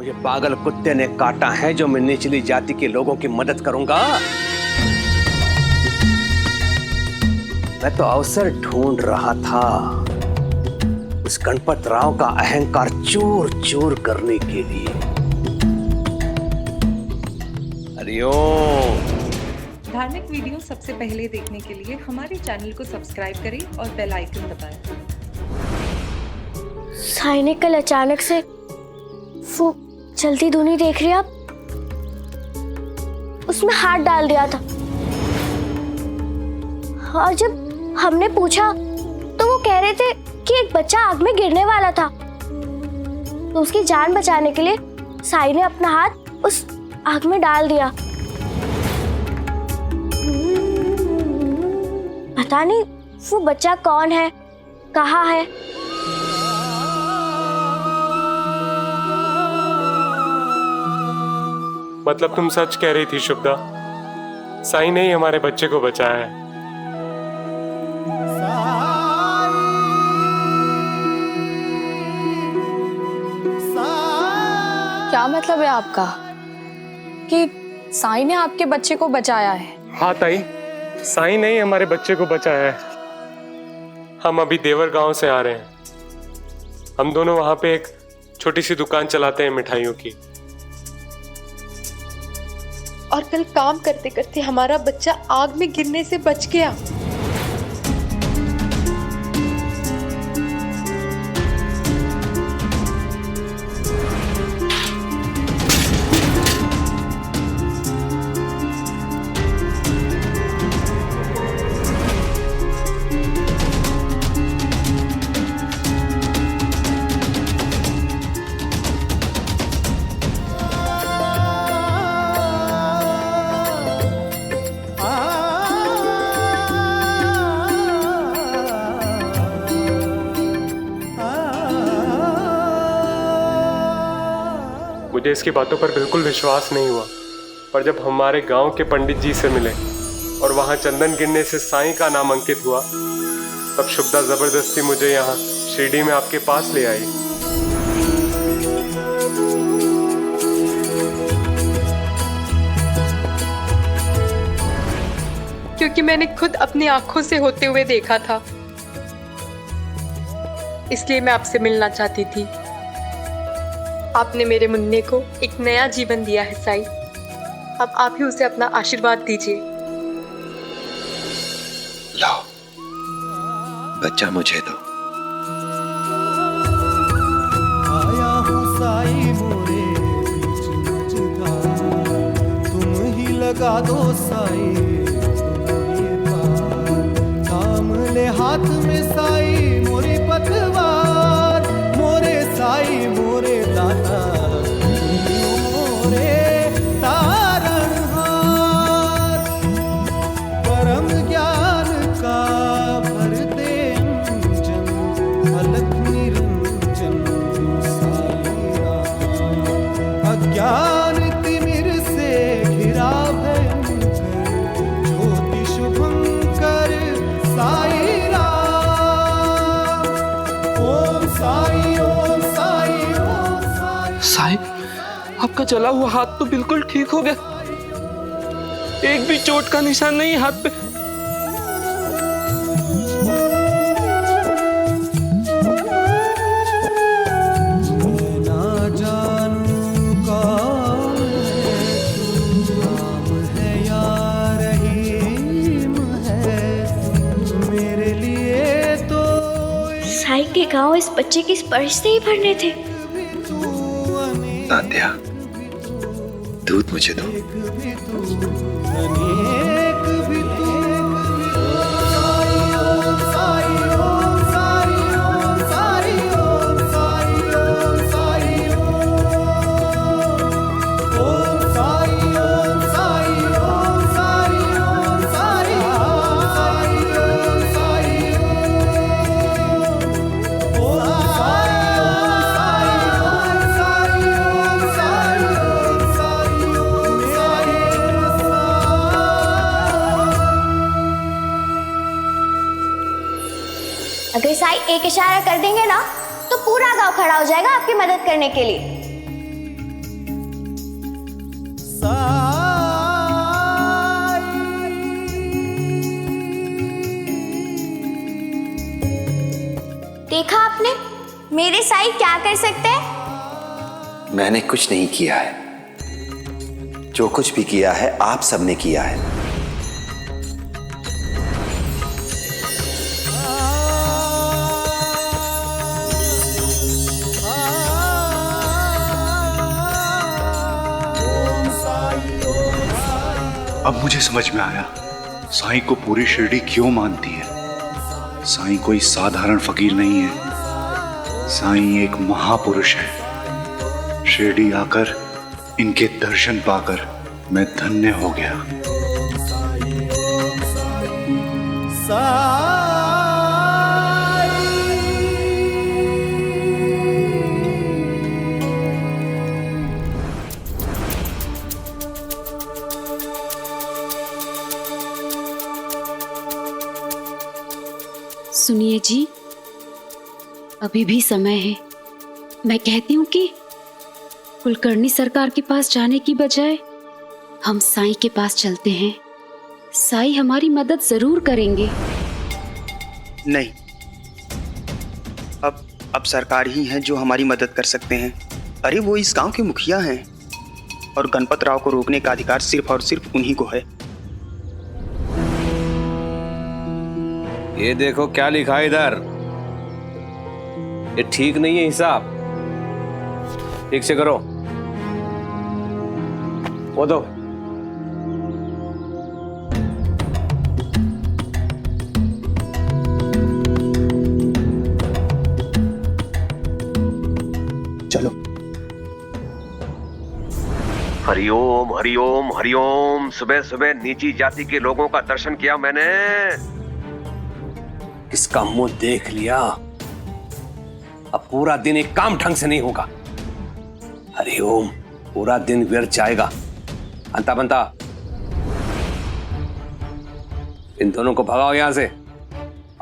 मुझे पागल कुत्ते ने काटा है जो मैं निचली जाति के लोगों की मदद करूंगा। मैं तो अवसर ढूंढ रहा था उस गणपत राव का अहंकार चूर चूर करने के लिए। हरिओम। धार्मिक वीडियो सबसे पहले देखने के लिए हमारे चैनल को सब्सक्राइब करें और बेल आइकन दबाएं। साई ने कल अचानक से वो चलती धुनी देख रही आप, उसमें हाथ डाल दिया था और जब हमने पूछा तो वो कह रहे थे कि एक बच्चा आग में गिरने वाला था, तो उसकी जान बचाने के लिए साई ने अपना हाथ उस आग में डाल दिया। पता नहीं वो बच्चा कौन है, कहाँ है। मतलब तुम सच कह रही थी शुभदा, साई ने ही हमारे बच्चे को बचाया है। क्या मतलब है आपका कि साई ने आपके बच्चे को बचाया है? हाँ ताई, साई ने ही हमारे बच्चे को बचाया है। हम अभी देवर गांव से आ रहे हैं। हम दोनों वहां पे एक छोटी सी दुकान चलाते हैं मिठाइयों की। और कल काम करते करते हमारा बच्चा आग में गिरने से बच गया। मुझे इसकी बातों पर बिल्कुल विश्वास नहीं हुआ, पर जब हमारे गांव के पंडित जी से मिले और वहां चंदन गिरने से साईं का नाम अंकित हुआ, तब शुभदा जबरदस्ती मुझे यहाँ शिरडी में आपके पास ले आई। क्योंकि मैंने खुद अपनी आंखों से होते हुए देखा था, इसलिए मैं आपसे मिलना चाहती थी। आपने मेरे मुन्ने को एक नया जीवन दिया है साई, अब आप ही उसे अपना आशीर्वाद दीजिए। लाओ, बच्चा मुझे दो। आया हूँ साई मोरे बीच मझधार, तुम ही लगा दो साई ये पार। थाम ले हाथ में साई मोरी पतवार, मोरे साई मोरे दाता मोरे तारणहार। परम ज्ञान का भर दे अंजन, अलख निरंजन साई राम। अज्ञान तिमिर से घिरा भयंकर, ज्योति शुभंकर साई राम। ओम साई ओम साई ओम साई। साहिब, आपका जला हुआ हाथ तो बिल्कुल ठीक हो गया, एक भी चोट का निशान नहीं हाथ पे। मैं ना जानूं कौन है तू, राम है या रहीम है मेरे लिए तो। साई के गांव इस बच्चे के स्पर्श से ही भरने थे। तात्या, दूध मुझे दो। अनेक भी तू। ओम साई ओम साई ओम साई ओम साई ओम साई ओम साई ओम साई ओम साई ओम साई ओम साई ओम अगर साई एक इशारा कर देंगे ना तो पूरा गांव खड़ा हो जाएगा आपकी मदद करने के लिए। देखा आपने मेरे साई क्या कर सकते हैं? मैंने कुछ नहीं किया है। जो कुछ भी किया है आप सबने किया है। अब मुझे समझ में आया साईं को पूरी शिरडी क्यों मानती है। साईं कोई साधारण फकीर नहीं है, साईं एक महापुरुष है। शिरडी आकर इनके दर्शन पाकर मैं धन्य हो गया। सुनिए जी, अभी भी समय है। मैं कहती हूँ कि कुलकर्णी सरकार के पास जाने की बजाय हम साईं के पास चलते हैं। साईं हमारी मदद जरूर करेंगे। नहीं, अब सरकार ही है जो हमारी मदद कर सकते हैं। अरे वो इस गांव के मुखिया हैं और गणपत राव को रोकने का अधिकार सिर्फ और सिर्फ उन्हीं को है। ये देखो क्या लिखा है इधर। ये ठीक नहीं है हिसाब, ठीक से करो। वो दो। चलो। हरिओम हरिओम हरिओम। सुबह सुबह नीची जाति के लोगों का दर्शन किया मैंने, इसका मुंह देख लिया। अब पूरा दिन एक काम ढंग से नहीं होगा। हरिओम, पूरा दिन व्यर्थ जाएगा। अंता बनता, इन दोनों को भगाओ यहां से,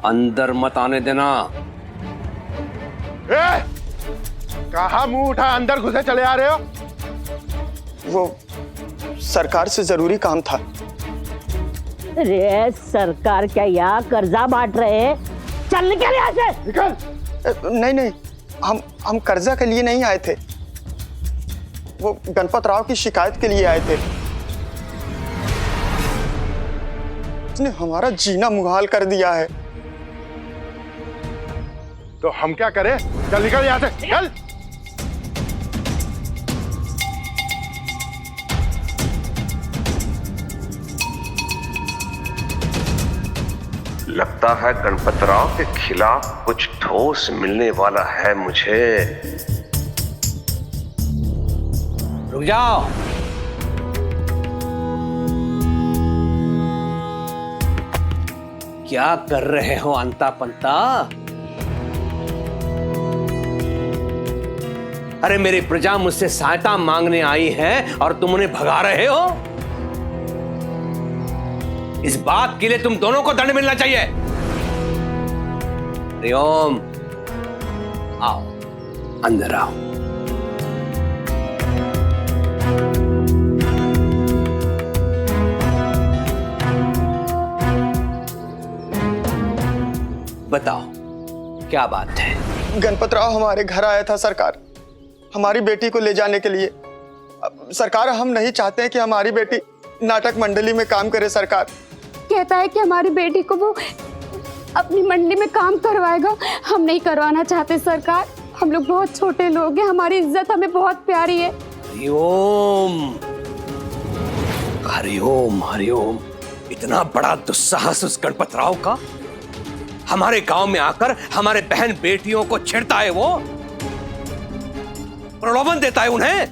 अंदर मत आने देना। कहां मुंह उठा अंदर घुसे चले आ रहे हो? वो सरकार से जरूरी काम था। अरे सरकार क्या यहाँ कर्जा बांट रहे हैं? चल निकल यहाँ से। निकल। नहीं, हम कर्जा के लिए नहीं आए थे, वो गणपत राव की शिकायत के लिए आए थे। उसने हमारा जीना मुहाल कर दिया है। तो हम क्या करें? चल निकल यहाँ से, चल। लगता है गणपत राव के खिलाफ कुछ ठोस मिलने वाला है मुझे। रुक जाओ। क्या कर रहे हो अंता पंता? अरे मेरी प्रजा मुझसे सहायता मांगने आई है और तुम उन्हें भगा रहे हो। इस बात के लिए तुम दोनों को दंड मिलना चाहिए। हरिओम, आओ अंदर आओ। बताओ क्या बात है? गणपत राव हमारे घर आया था सरकार, हमारी बेटी को ले जाने के लिए। सरकार, हम नहीं चाहते हैं कि हमारी बेटी नाटक मंडली में काम करे। सरकार कहता है कि हमारी बेटी को वो अपनी मंडी में काम करवाएगा। हम नहीं करवाना चाहते सरकार। हम लोग बहुत छोटे लोग हैं, हमारी इज्जत हमें बहुत प्यारी है। हरिओम हरिओम हरिओम। इतना बड़ा दुस्साहस उस गणपत राव का, हमारे गांव में आकर हमारे बहन बेटियों को छेड़ता है, वो प्रलोभन देता है उन्हें।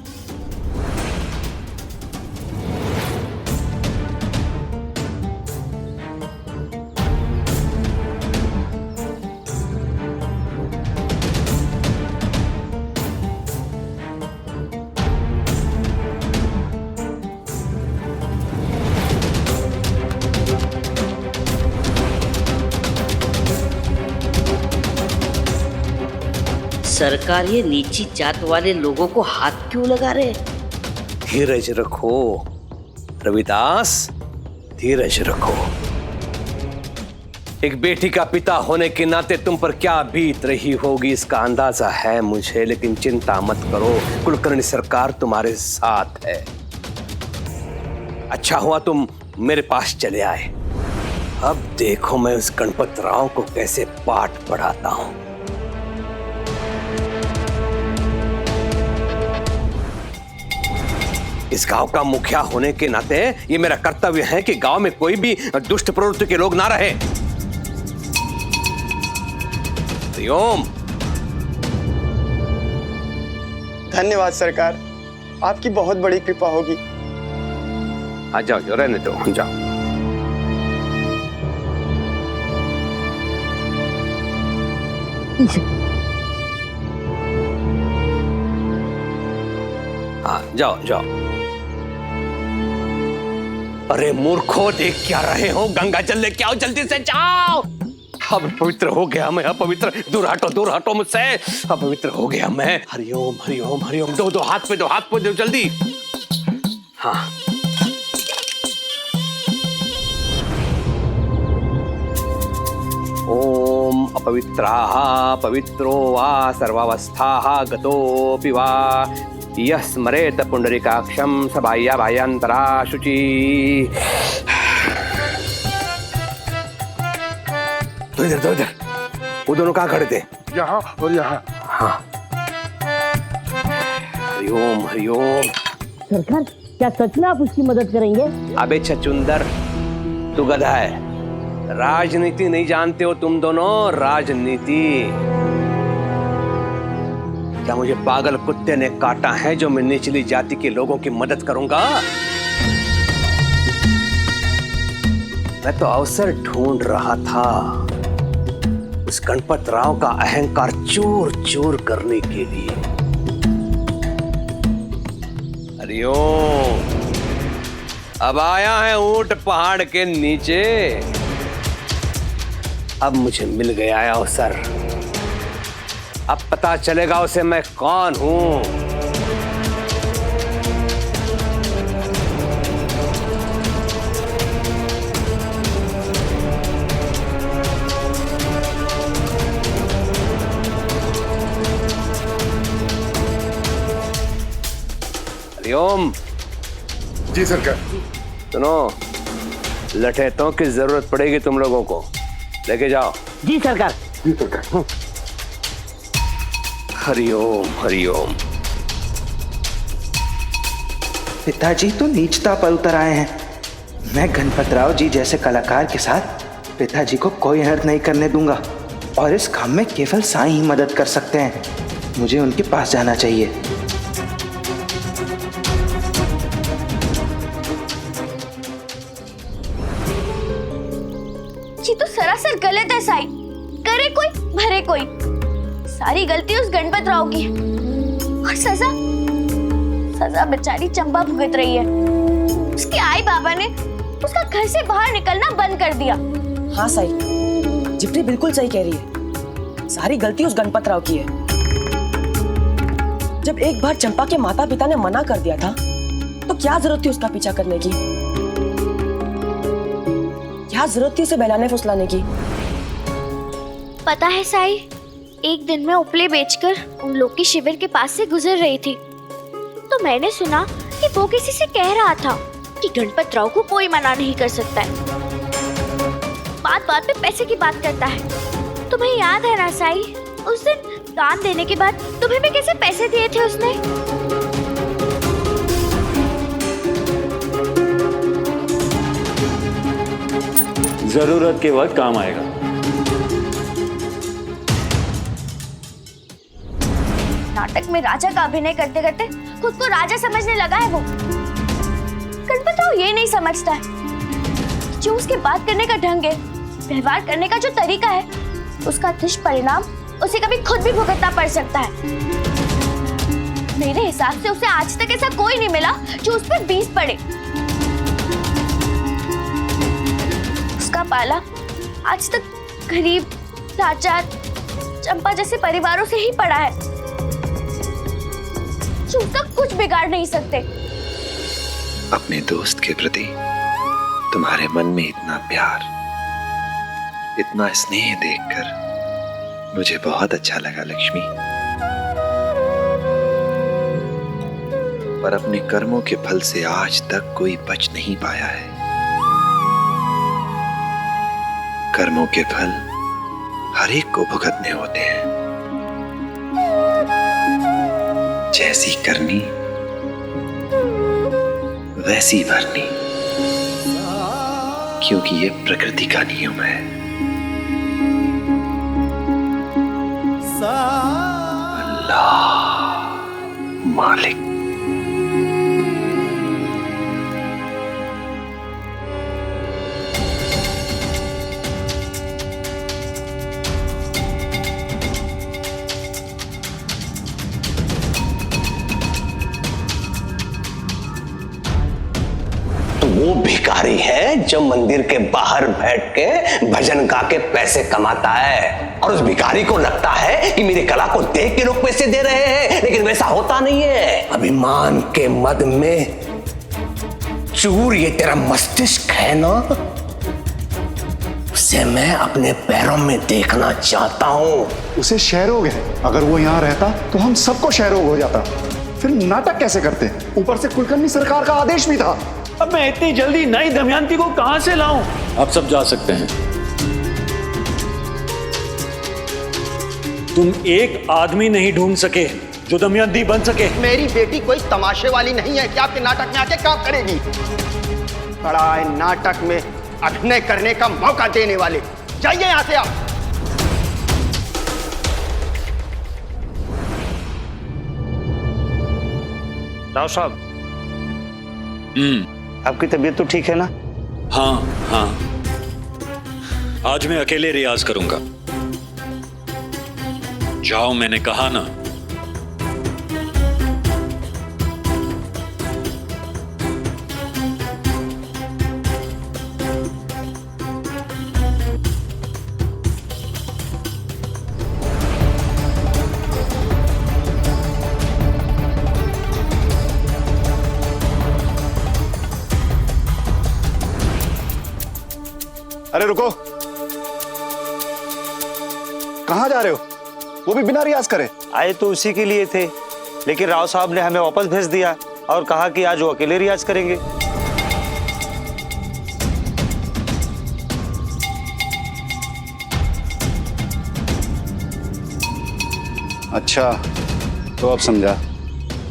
सरकार ये नीची जात वाले लोगों को हाथ क्यों लगा रहे? धीरज रखो रविदास, धीरज रखो। एक बेटी का पिता होने के नाते तुम पर क्या बीत रही होगी इसका अंदाजा है मुझे, लेकिन चिंता मत करो, कुलकर्णी सरकार तुम्हारे साथ है। अच्छा हुआ तुम मेरे पास चले आए। अब देखो मैं उस गणपत राव को कैसे पाठ पढ़ाता हूं। इस गांव का मुखिया होने के नाते ये मेरा कर्तव्य है कि गांव में कोई भी दुष्ट प्रवृत्ति के लोग ना रहे। हरिओम। धन्यवाद सरकार, आपकी बहुत बड़ी कृपा होगी। आ जाओ, रहने दो, जाओ। हाँ, जाओ जाओ। अरे मूर्खो, देख क्या रहे हो? गंगा जल लेके आओ, जल्दी से जाओ। अब पवित्र हो गया मैं, अपवित्र। दूर हटो मुझसे। अपवित्र हो गया मैं। हरिओम हरिओम हरिओम। दो हाथ पे दो जल्दी। हाँ, ओम अपवित्राः पवित्रो वा सर्वावस्थाः गतोऽपि वा यः स्मरेत पुंडरीकाक्षं स बाह्याभ्यन्तरा शुचि। तो इधर वो दोनों कहाँ खड़े थे? यहाँ और यहाँ। हाँ। हरिओम हरिओम। सरकार, क्या सच में आप उसकी मदद करेंगे? अबे छचुंदर, तू गधा है। राजनीति नहीं जानते हो तुम दोनों? राजनीति क्या मुझे पागल कुत्ते ने काटा है जो मैं निचली जाति के लोगों की मदद करूंगा? मैं तो अवसर ढूंढ रहा था उस गणपत राव का अहंकार चूर चूर करने के लिए। हरिओम। अब आया है ऊंट पहाड़ के नीचे। अब मुझे मिल गया है अवसर। अब पता चलेगा उसे मैं कौन हूं। हरिओम। जी सरकार। सुनो, लठैतों की जरूरत पड़ेगी तुम लोगों को, लेके जाओ। जी सरकार। जी सरकार। हरिओम हरिओम। पिताजी तो नीचता पर उतर आए हैं। मैं गणपत राव जी जैसे कलाकार के साथ पिताजी को कोई अनर्थ नहीं करने दूंगा, और इस काम में केवल साईं ही मदद कर सकते हैं। मुझे उनके पास जाना चाहिए। ये तो सरासर गलत है साईं। करे कोई भरे कोई, सारी गलती उस गणपत राव की है। और सजा बेचारी चंपा भुगत रही है। उसके आई बाबा ने उसका घर से बाहर निकलना बंद कर दिया। हाँ साईं, जिप्री बिल्कुल सही कह रही है। सारी गलती उस गणपत राव की है। जब एक बार चंपा के माता पिता ने मना कर दिया था, तो क्या जरूरत थी उसका पीछा करने की? क्या जरूरत थी उसे बहलाने फुसलाने की? पता है साईं, एक दिन मैं उपले बेचकर उन लोग के शिविर के पास से गुजर रही थी, तो मैंने सुना कि वो किसी से कह रहा था कि गणपत राव को कोई मना नहीं कर सकता है। बात बात पे पैसे की बात करता है। तुम्हें याद है ना साईं, उस दिन दान देने के बाद तुम्हें भी कैसे पैसे दिए थे उसने? जरूरत के वक्त काम आएगा। नाटक में राजा का अभिनय करते करते खुद को राजा समझने लगा है वो। गणपत राव ये नहीं समझता है जो उसके बात करने का ढंग है, व्यवहार करने का जो तरीका है, उसका दुष्परिणाम उसे कभी खुद भी भुगतना पड़ सकता है। मेरे हिसाब से उसे आज तक ऐसा कोई नहीं मिला जो उस पर बीस पड़े। उसका पाला आज तक गरीब, लाचार, चंपा जैसे परिवारों से ही पड़ा है जो उसका कुछ बिगाड़ नहीं सकते। अपने दोस्त के प्रति तुम्हारे मन में इतना प्यार, इतना स्नेह देखकर मुझे बहुत अच्छा लगा लक्ष्मी। पर अपने कर्मों के फल से आज तक कोई बच नहीं पाया है। कर्मों के फल हर एक को भुगतने होते हैं। जैसी करनी वैसी भरनी, क्योंकि ये प्रकृति का नियम है। अल्लाह मालिक। वो भिखारी है जो मंदिर के बाहर बैठ के भजन गा के पैसे कमाता है, और उस भिखारी को लगता है कि मेरी कला को देख के लोग पैसे दे रहे हैं, लेकिन वैसा होता नहीं है। अभिमान के मद में चूर ये तेरा मस्तिष्क है ना, उसे मैं अपने पैरों में देखना चाहता हूं। उसे क्षयरोग है, अगर वो यहाँ रहता तो हम सबको क्षयरोग हो जाता। फिर नाटक कैसे करते? ऊपर से कुलकर्णी सरकार का आदेश भी था। अब मैं इतनी जल्दी नई दमयंती को कहां से लाऊं? अब सब जा सकते हैं। तुम एक आदमी नहीं ढूंढ सके जो दमयंती बन सके। मेरी बेटी कोई तमाशे वाली नहीं है कि आपके नाटक में आके काम करेगी। बड़ा है नाटक में अभिनय करने का मौका देने वाले। जाइए यहां से आप। राव साहब, आपकी तबीयत तो ठीक है ना? हाँ हाँ, आज मैं अकेले रियाज करूंगा। जाओ, मैंने कहा ना। अरे रुको, कहां जा रहे हो? वो भी बिना रियाज करे? आए तो उसी के लिए थे, लेकिन राव साहब ने हमें वापस भेज दिया और कहा कि आज वो अकेले रियाज करेंगे। अच्छा, तो अब समझा।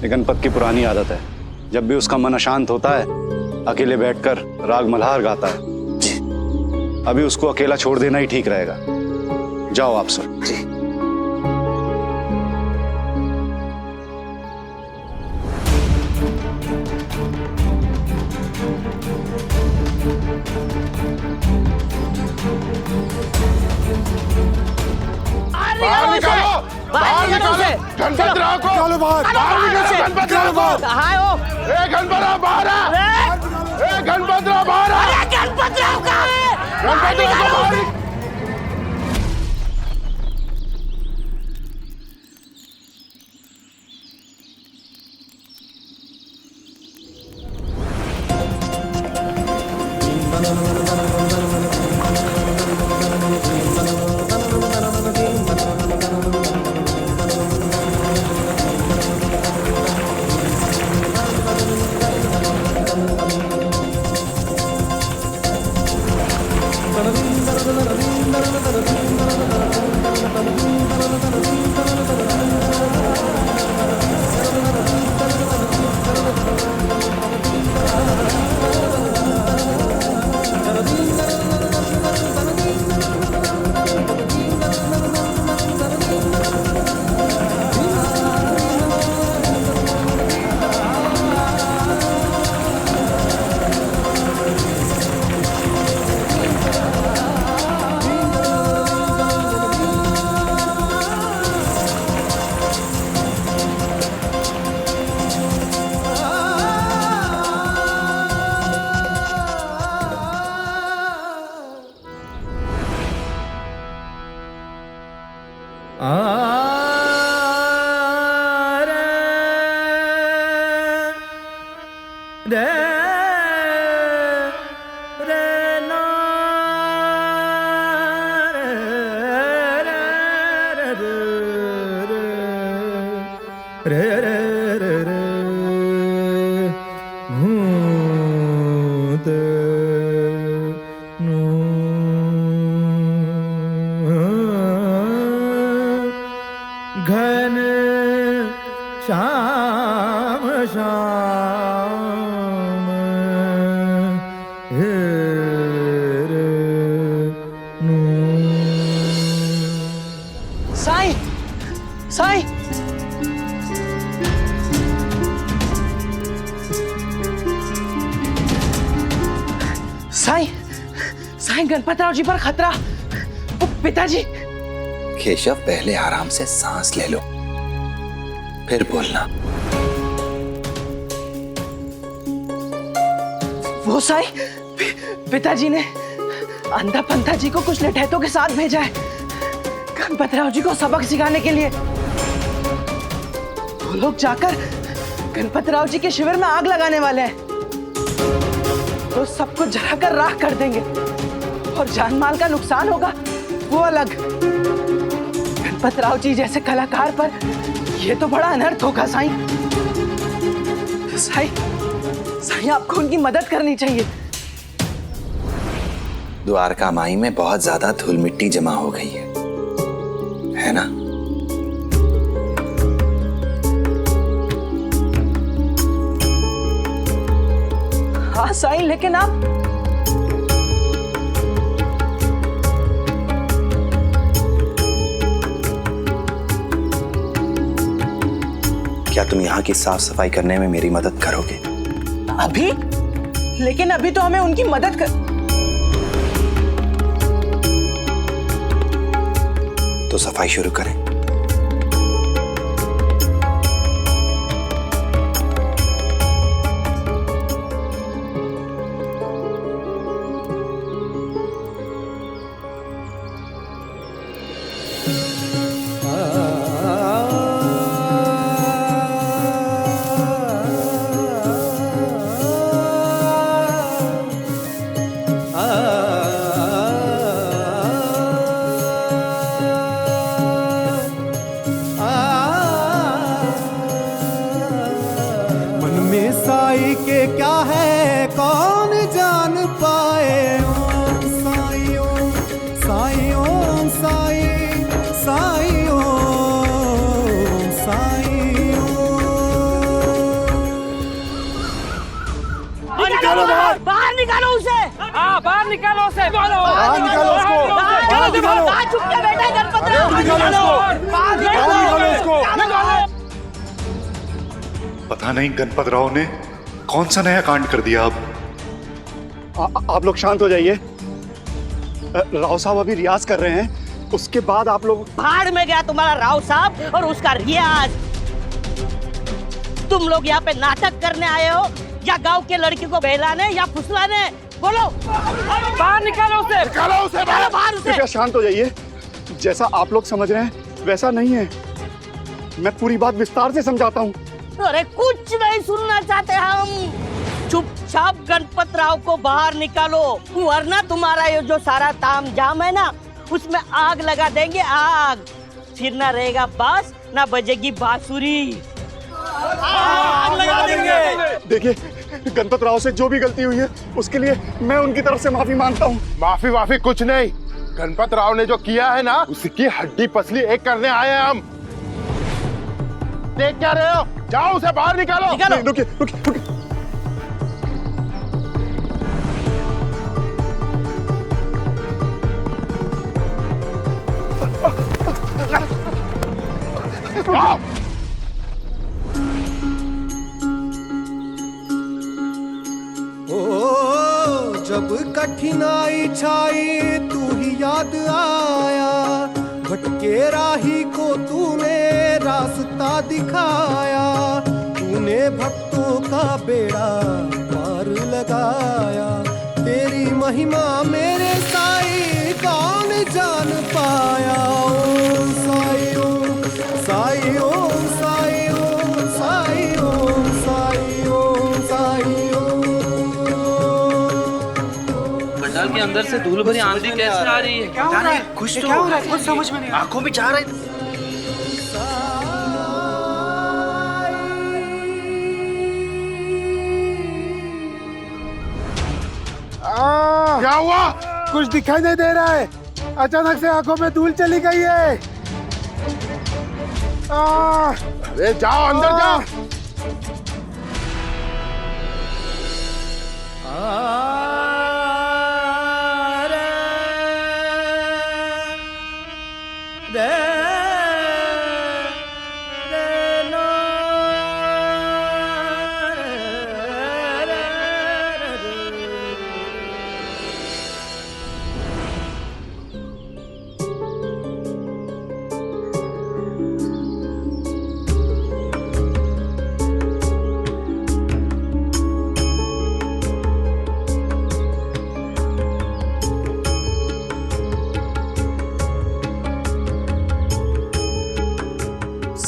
ये गणपत की पुरानी आदत है, जब भी उसका मन अशांत होता है अकेले बैठकर राग मल्हार गाता है। अभी उसको अकेला छोड़ देना ही ठीक रहेगा। जाओ आप सब। जी। बाहर निकालो, बाहर निकालो गणपतराव को। निकालो बाहर, बाहर निकालो गणपतराव को। कहाँ है वो? ए गणपतराव बाहर आ। ए गणपतराव बाहर आ। अरे गणपतराव कहाँ है? गणपतराव को बाहर। राम हे रे नू। साईं, साईं, साईं, साईं गणपतराव जी पर खतरा। ओ पिताजी। केशव पहले आराम से सांस ले लो, फिर बोलना। वो साईं, पिताजी ने अंधा पंथा जी को कुछ लठैतों के साथ भेजा है गणपतराव जी को सबक सिखाने के लिए। वो लोग जाकर गणपतराव जी के शिविर में आग लगाने वाले हैं। तो सबको जलाकर राख कर देंगे और जान माल का नुकसान होगा वो अलग। गणपतराव जी जैसे कलाकार पर यह तो बड़ा अनर्थ होगा साईं। साईं आपको उनकी मदद करनी चाहिए। द्वारका माई में बहुत ज्यादा धूल मिट्टी जमा हो गई है ना? हाँ साईं, लेकिन आप क्या तुम यहाँ की साफ सफाई करने में मेरी मदद करोगे? अभी? लेकिन अभी तो हमें उनकी मदद कर। तो सफाई शुरू करें। साई के क्या है कौन जान पाए। ओम साई ओम साई ओम साई साई ओम साई बाहर निकालो उसे। हाँ, बाहर निकालो उसे। बाहर निकालो उसको, बाहर निकालो। चुप के बैठा गणपतराव। निकालो उसको। पता नहीं गणपतराव ने कौन सा नया कांड कर दिया। अब आप लोग शांत हो जाइए। राव साहब अभी रियाज कर रहे हैं, उसके बाद आप लोग। भाड़ में गया तुम्हारा राव साहब और उसका रियाज। तुम लोग यहाँ पे नाटक करने आए हो या गांव के लड़की को बहलाने या फुसलाने? बोलो। बाहर निकालो उसे। निकालो उसे बाहर। कृपया शांत हो जाइए। जैसा आप लोग समझ रहे हैं वैसा नहीं है। मैं पूरी बात विस्तार से समझाता हूँ। अरे कुछ नहीं सुनना चाहते हम। चुपचाप गणपतराव को बाहर निकालो, वरना तुम्हारा ये जो सारा तामझाम है ना उसमें आग लगा देंगे। आग फिर ना रहेगा बांस ना बजेगी बांसुरी। आग लगा देंगे। देखिए गणपतराव से जो भी गलती हुई है उसके लिए मैं उनकी तरफ से माफी मांगता हूँ। माफी कुछ नहीं। गणपतराव ने जो किया है ना उसकी हड्डी पसली एक करने आए हैं हम। देख क्या रहे हो? जाओ उसे बाहर निकालो। रुकिए रुकिए रुकिए। ओ जब कठिनाई छाई तू ही याद आया, भटके राही को तूने रास्ता दिखाया। तूने भक्तों का बेड़ा पार लगाया। तेरी महिमा मेरे साई कौन जान पाया। ओम साई ओम साई ओम साई ओम साई ओम साई ओम साई ओम। पंडाल के अंदर से धूल भरी आंधी कैसे आ रही है? क्या हो रहा है? कुछ तो हो रहा है, कुछ समझ में नहीं। आंखों में जा रहा है। क्या हुआ? कुछ दिखाई नहीं दे रहा है। अचानक से आंखों में धूल चली गई है। अरे जाओ अंदर जाओ।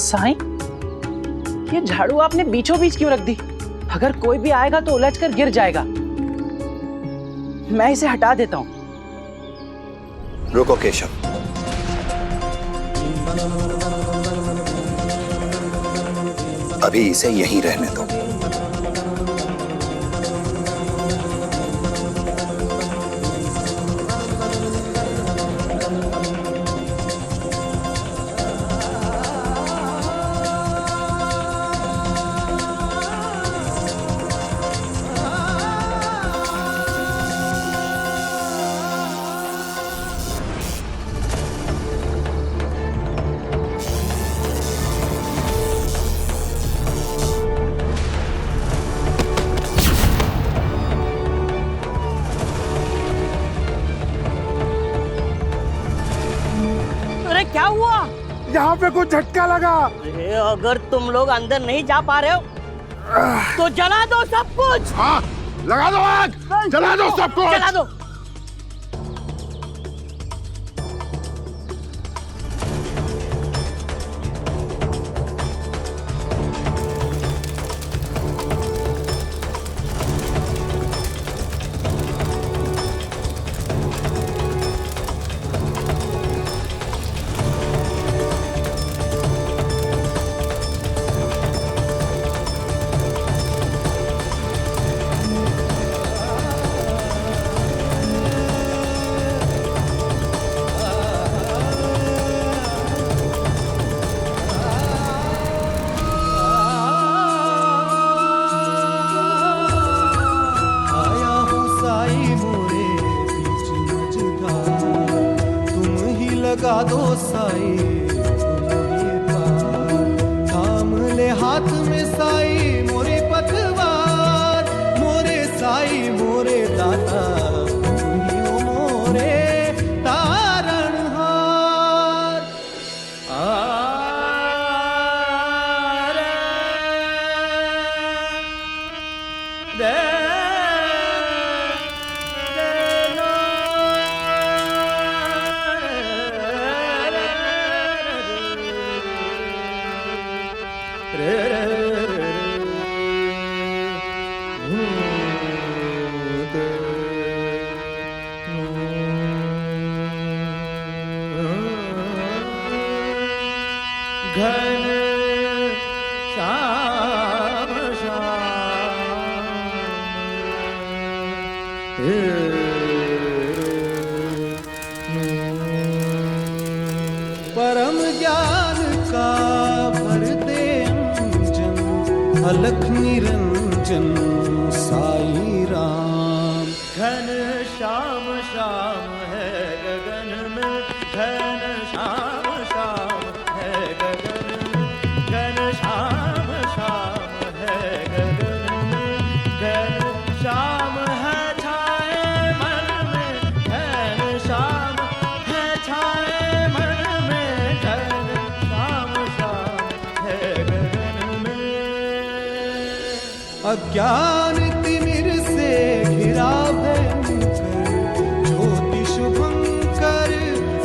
साईं, ये झाड़ू आपने बीचों बीच क्यों रख दी? अगर कोई भी आएगा तो उलझ कर गिर जाएगा। मैं इसे हटा देता हूँ। रुको केशव, अभी इसे यहीं रहने दो। अरे क्या हुआ? यहाँ पे कुछ झटका लगा। अरे अगर तुम लोग अंदर नहीं जा पा रहे हो तो जला दो सब कुछ। हाँ, लगा दो आग, जला दो सब कुछ। जला दो। आया हूँ साई मोरे बीच मझधार, तुम ही लगा दो साई तुम ही पार। थाम ले हाथ में साई मोरे पतवार, मोरे साई मोरे दाता तुम ही हो मोरे तारणहार। घन श्याम परम ज्ञान का भर दे अंजन, अलख निरंजन साई राम। घन श्याम श्याम है गगन में, घन श्याम श्याम है गगन में, घन श्याम श्याम है गगन में, घन श्याम है छाए मन में, घन श्याम है छाए मन में, घन श्याम श्याम है गगन में। अज्ञान तिमिर से घिरा भयंकर, ज्योति शुभंकर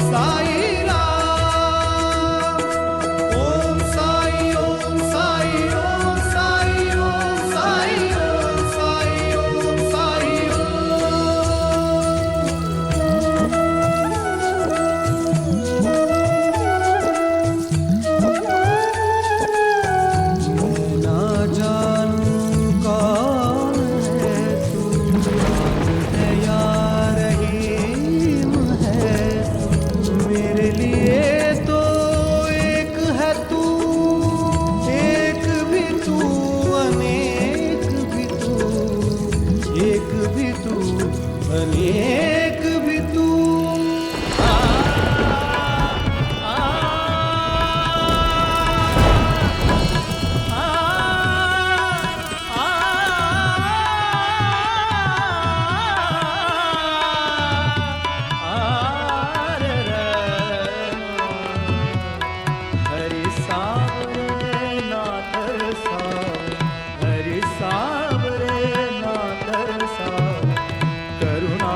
साई राम। ओम साई ओम साई ओम साई ओम साई ओम साई ओम साई मैं ना जानूं कौन है तू, कौन है या रहीम है तू। मेरे लिए तो एक है तू, एक भी तू, अनेक भी तू, एक भी तू, अनेक भी तू। हरि सावरे ना तरसाओ, हरि सावरे ना तरसाओ, करुणा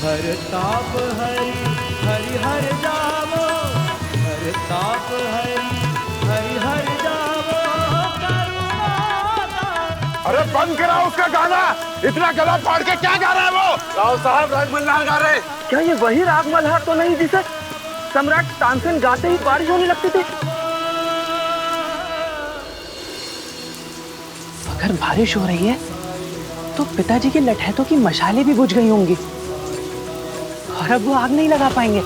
हर ताप हरि हरि हर जावो, हर ताप हरि हरि हर जावो, अरे बंद करा उसका गाना, इतना गला फाड़ के क्या गा रहा है वो? राव साहब राग मल्हार गा रहे। क्या ये वही राग मल्हार तो नहीं जिसे सम्राट तानसेन गाते ही बारिश होने लगती थी? अगर बारिश हो रही है तो पिताजी के लठैतों की मशालें भी बुझ गई होंगी और अब वो आग नहीं लगा पाएंगे।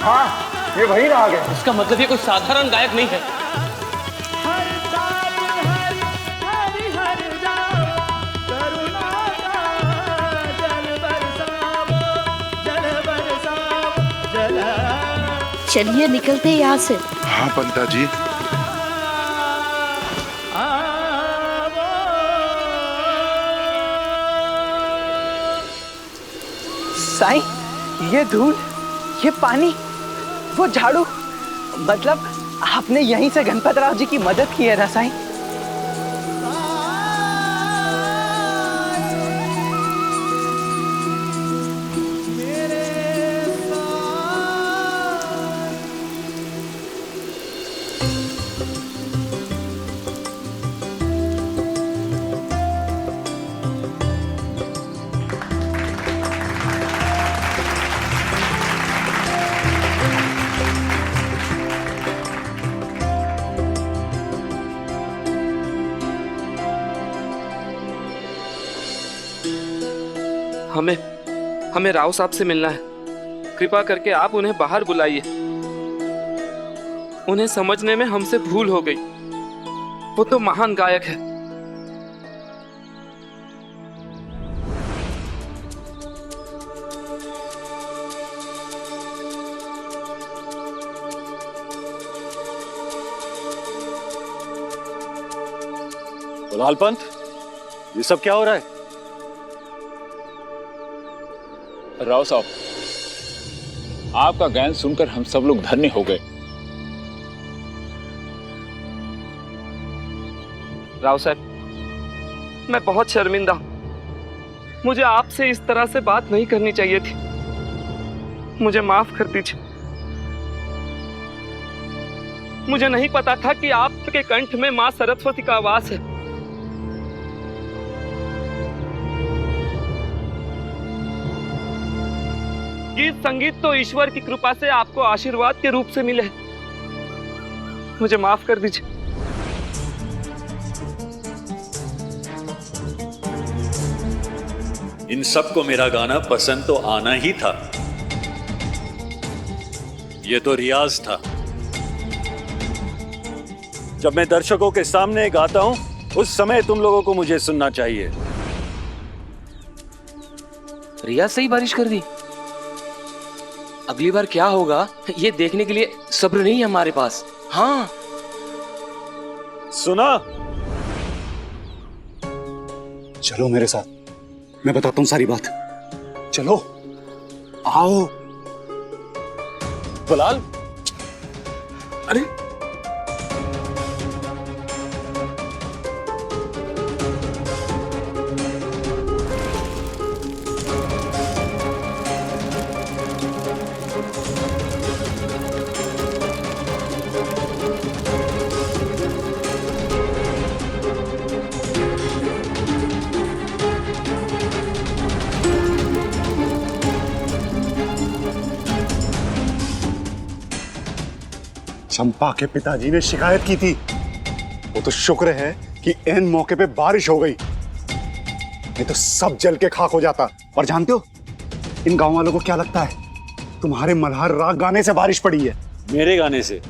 हाँ, ये वही राग है। इसका मतलब ये कोई साधारण गायक नहीं है। चलिए निकलते हैं यहाँ से। हाँ पंता जी। साईं, ये धूल, ये पानी, वो झाड़ू, मतलब आपने यहीं से गणपतराव जी की मदद की है ना साईं? हमें राव साहब से मिलना है। कृपा करके आप उन्हें बाहर बुलाइए। उन्हें समझने में हमसे भूल हो गई। वो तो महान गायक है। लाल पंत, ये सब क्या हो रहा है? राव साहब, आपका गायन सुनकर हम सब लोग धन्य हो गए। राव साहब, मैं बहुत शर्मिंदा हूं। मुझे आपसे इस तरह से बात नहीं करनी चाहिए थी। मुझे माफ कर दीजिए। मुझे नहीं पता था कि आपके कंठ में मां सरस्वती का वास है। गीत संगीत तो ईश्वर की कृपा से आपको आशीर्वाद के रूप से मिले। मुझे माफ कर दीजिए। इन सबको मेरा गाना पसंद तो आना ही था। ये तो रियाज था। जब मैं दर्शकों के सामने गाता हूं, उस समय तुम लोगों को मुझे सुनना चाहिए। रियाज से ही बारिश कर दी। अगली बार क्या होगा ये देखने के लिए सब्र नहीं है हमारे पास। हाँ, सुना? चलो मेरे साथ, मैं बताता हूँ सारी बात। चलो, आओ। बलाल, अरे चंपा के पिताजी ने शिकायत की थी। वो तो शुक्र है कि ऐन मौके पे बारिश हो गई, नहीं तो सब जल के खाक हो जाता। और जानते हो इन गांव वालों को क्या लगता है? तुम्हारे मल्हार राग गाने से बारिश पड़ी है। मेरे गाने से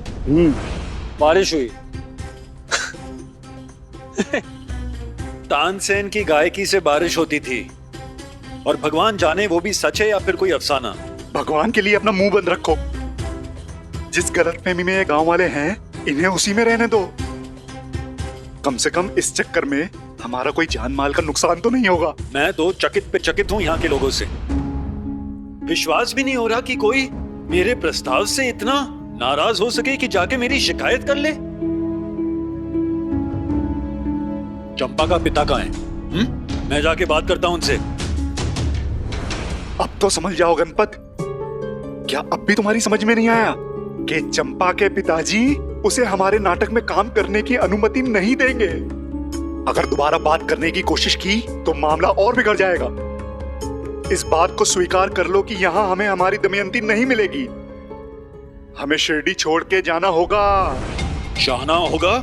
बारिश हुई? तानसेन की गायकी से बारिश होती थी। और भगवान जाने वो भी सच है या फिर कोई अफसाना। भगवान के लिए अपना मुंह बंद रखो। जिस गलतफहमी में ये गांव वाले हैं, इन्हें उसी में रहने दो। कम से कम इस चक्कर में हमारा कोई जान माल का नुकसान तो नहीं होगा। मैं तो चकित पे चकित हूँ यहाँ के लोगों से। विश्वास भी नहीं हो रहा कि कोई मेरे प्रस्ताव से इतना नाराज हो सके कि जाके मेरी शिकायत कर ले। चंपा का पिता कहाँ है? मैं जाके बात करता हूँ उनसे। अब तो समझ जाओ गणपत, क्या अब भी तुम्हारी समझ में नहीं आया कि चंपा के पिताजी उसे हमारे नाटक में काम करने की अनुमति नहीं देंगे। अगर दोबारा बात करने की कोशिश की तो मामला और बिगड़ जाएगा। इस बात को स्वीकार कर लो कि यहाँ हमें हमारी दमयंती नहीं मिलेगी। हमें शिरडी छोड़ के जाना होगा। जाना होगा?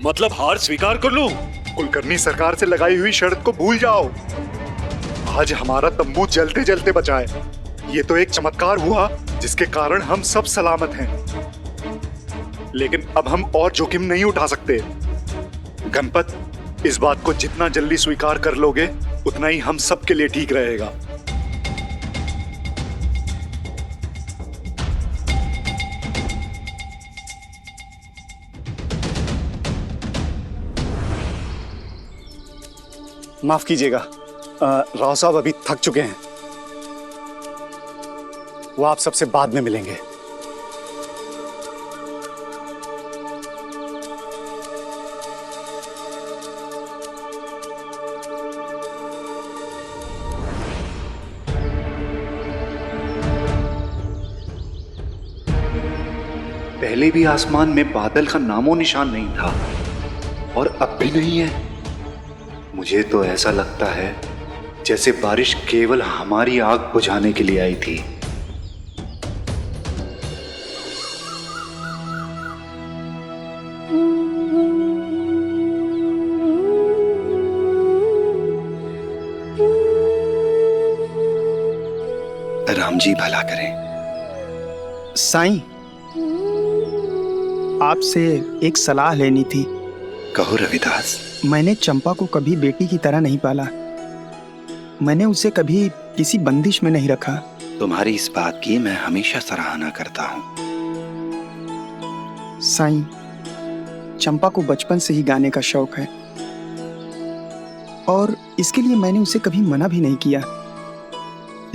मतलब हार स्वीकार कर लूं? कुलकर्णी सरकार से लगाई हुई शर्त को भूल जाओ। आज हमारा तंबू जलते जलते बचा है। ये तो एक चमत्कार हुआ जिसके कारण हम सब सलामत हैं। लेकिन अब हम और जोखिम नहीं उठा सकते। गणपत, इस बात को जितना जल्दी स्वीकार कर लोगे उतना ही हम सब के लिए ठीक रहेगा। माफ कीजिएगा, राव साहब अभी थक चुके हैं। वो आप सबसे बाद में मिलेंगे। पहले भी आसमान में बादल का नामो निशान नहीं था और अब भी नहीं है। मुझे तो ऐसा लगता है जैसे बारिश केवल हमारी आग बुझाने के लिए आई थी। राम जी भला करें। साईं, आपसे एक सलाह लेनी थी। कहो रविदास। मैंने चंपा को कभी बेटी की तरह नहीं पाला। मैंने उसे कभी किसी बंदिश में नहीं रखा। तुम्हारी इस बात की मैं हमेशा सराहना करता हूँ। साईं, चंपा को बचपन से ही गाने का शौक है और इसके लिए मैंने उसे कभी मना भी नहीं किया।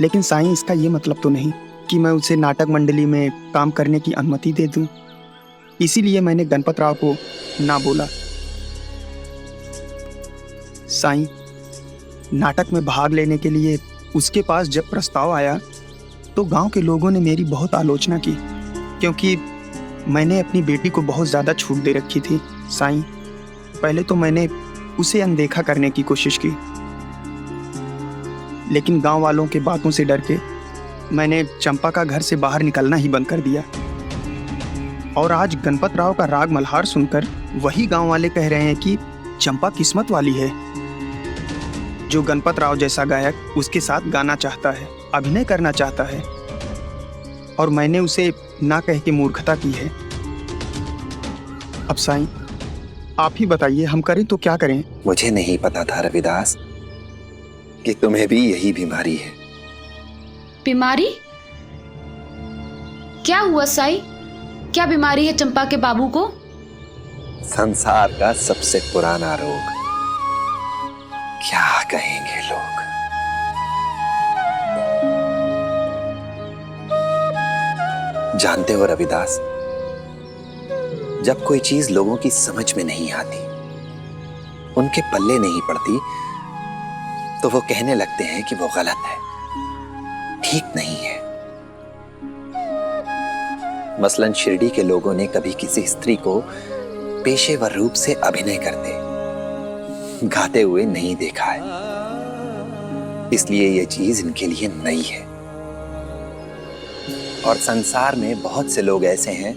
लेकिन साईं, इसका ये मतलब तो नहीं कि मैं उसे नाटक मंडली में काम करने की अनुमति दे दूं। इसीलिए मैंने गणपत राव को ना बोला। साईं, नाटक में भाग लेने के लिए उसके पास जब प्रस्ताव आया तो गांव के लोगों ने मेरी बहुत आलोचना की, क्योंकि मैंने अपनी बेटी को बहुत ज़्यादा छूट दे रखी थी। साईं, पहले तो मैंने उसे अनदेखा करने की कोशिश की, लेकिन गांव वालों के बातों से डर के मैंने चंपा का घर से बाहर निकलना ही बंद कर दिया। और आज गणपत राव का राग मल्हार सुनकर वही गांव वाले कह रहे हैं कि चंपा किस्मत वाली है, जो गणपत राव जैसा गायक उसके साथ गाना चाहता है, अभिनय करना चाहता है। और मैंने उसे ना कह के मूर्खता की है। अब साईं, आप ही बताइए, हम करें तो क्या करें? मुझे नहीं पता था रविदास कि तुम्हें भी यही बीमारी है। बीमारी? क्या हुआ साईं? क्या बीमारी है चंपा के बाबू को? संसार का सबसे पुराना रोग। क्या कहेंगे लोग? जानते हो रविदास, जब कोई चीज लोगों की समझ में नहीं आती, उनके पल्ले नहीं पड़ती, तो वो कहने लगते हैं कि वो गलत है, ठीक नहीं है। मसलन शिरडी के लोगों ने कभी किसी स्त्री को पेशेवर रूप से अभिनय करते, गाते हुए नहीं देखा है, इसलिए ये चीज इनके लिए नई है। और संसार में बहुत से लोग ऐसे हैं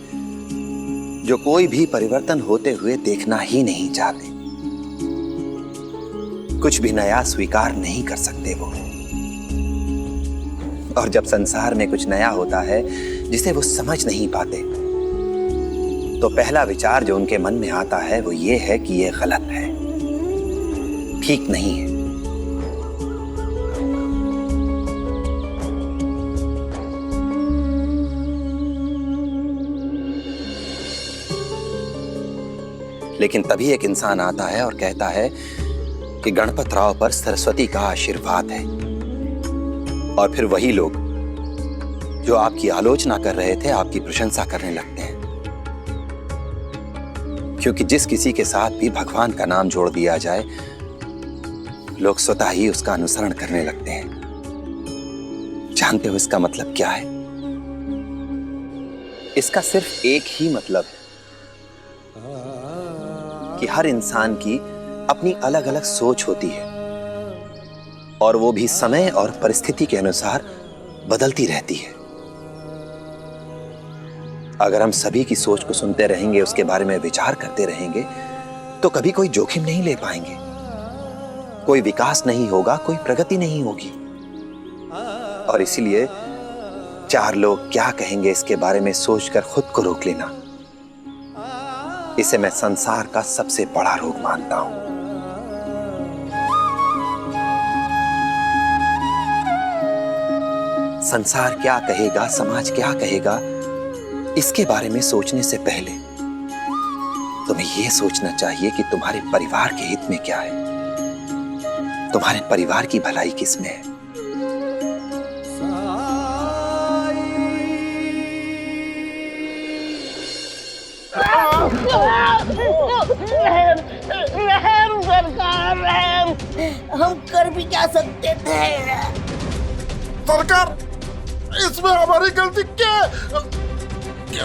जो कोई भी परिवर्तन होते हुए देखना ही नहीं चाहते, कुछ भी नया स्वीकार नहीं कर सकते वो। और जब संसार में कुछ नया होता है जिसे वो समझ नहीं पाते, तो पहला विचार जो उनके मन में आता है वो ये है कि ये गलत है, ठीक नहीं है। लेकिन तभी एक इंसान आता है और कहता है कि गणपत राव पर सरस्वती का आशीर्वाद है, और फिर वही लोग जो आपकी आलोचना कर रहे थे आपकी प्रशंसा करने लगते हैं, क्योंकि जिस किसी के साथ भी भगवान का नाम जोड़ दिया जाए लोग स्वतः ही उसका अनुसरण करने लगते हैं। जानते हो इसका मतलब क्या है? इसका सिर्फ एक ही मतलब है कि हर इंसान की अपनी अलग अलग सोच होती है, और वो भी समय और परिस्थिति के अनुसार बदलती रहती है। अगर हम सभी की सोच को सुनते रहेंगे, उसके बारे में विचार करते रहेंगे, तो कभी कोई जोखिम नहीं ले पाएंगे, कोई विकास नहीं होगा, कोई प्रगति नहीं होगी। और इसीलिए चार लोग क्या कहेंगे इसके बारे में सोचकर खुद को रोक लेना, इसे मैं संसार का सबसे बड़ा रोग मानता हूं। संसार क्या कहेगा, समाज क्या कहेगा, इसके बारे में सोचने से पहले तुम्हें यह सोचना चाहिए कि तुम्हारे परिवार के हित में क्या है, तुम्हारे परिवार की भलाई किसमें है। रहम सरकार, रहम। हम कर भी क्या सकते थे? सरकार, इसमें हमारी गलती क्या?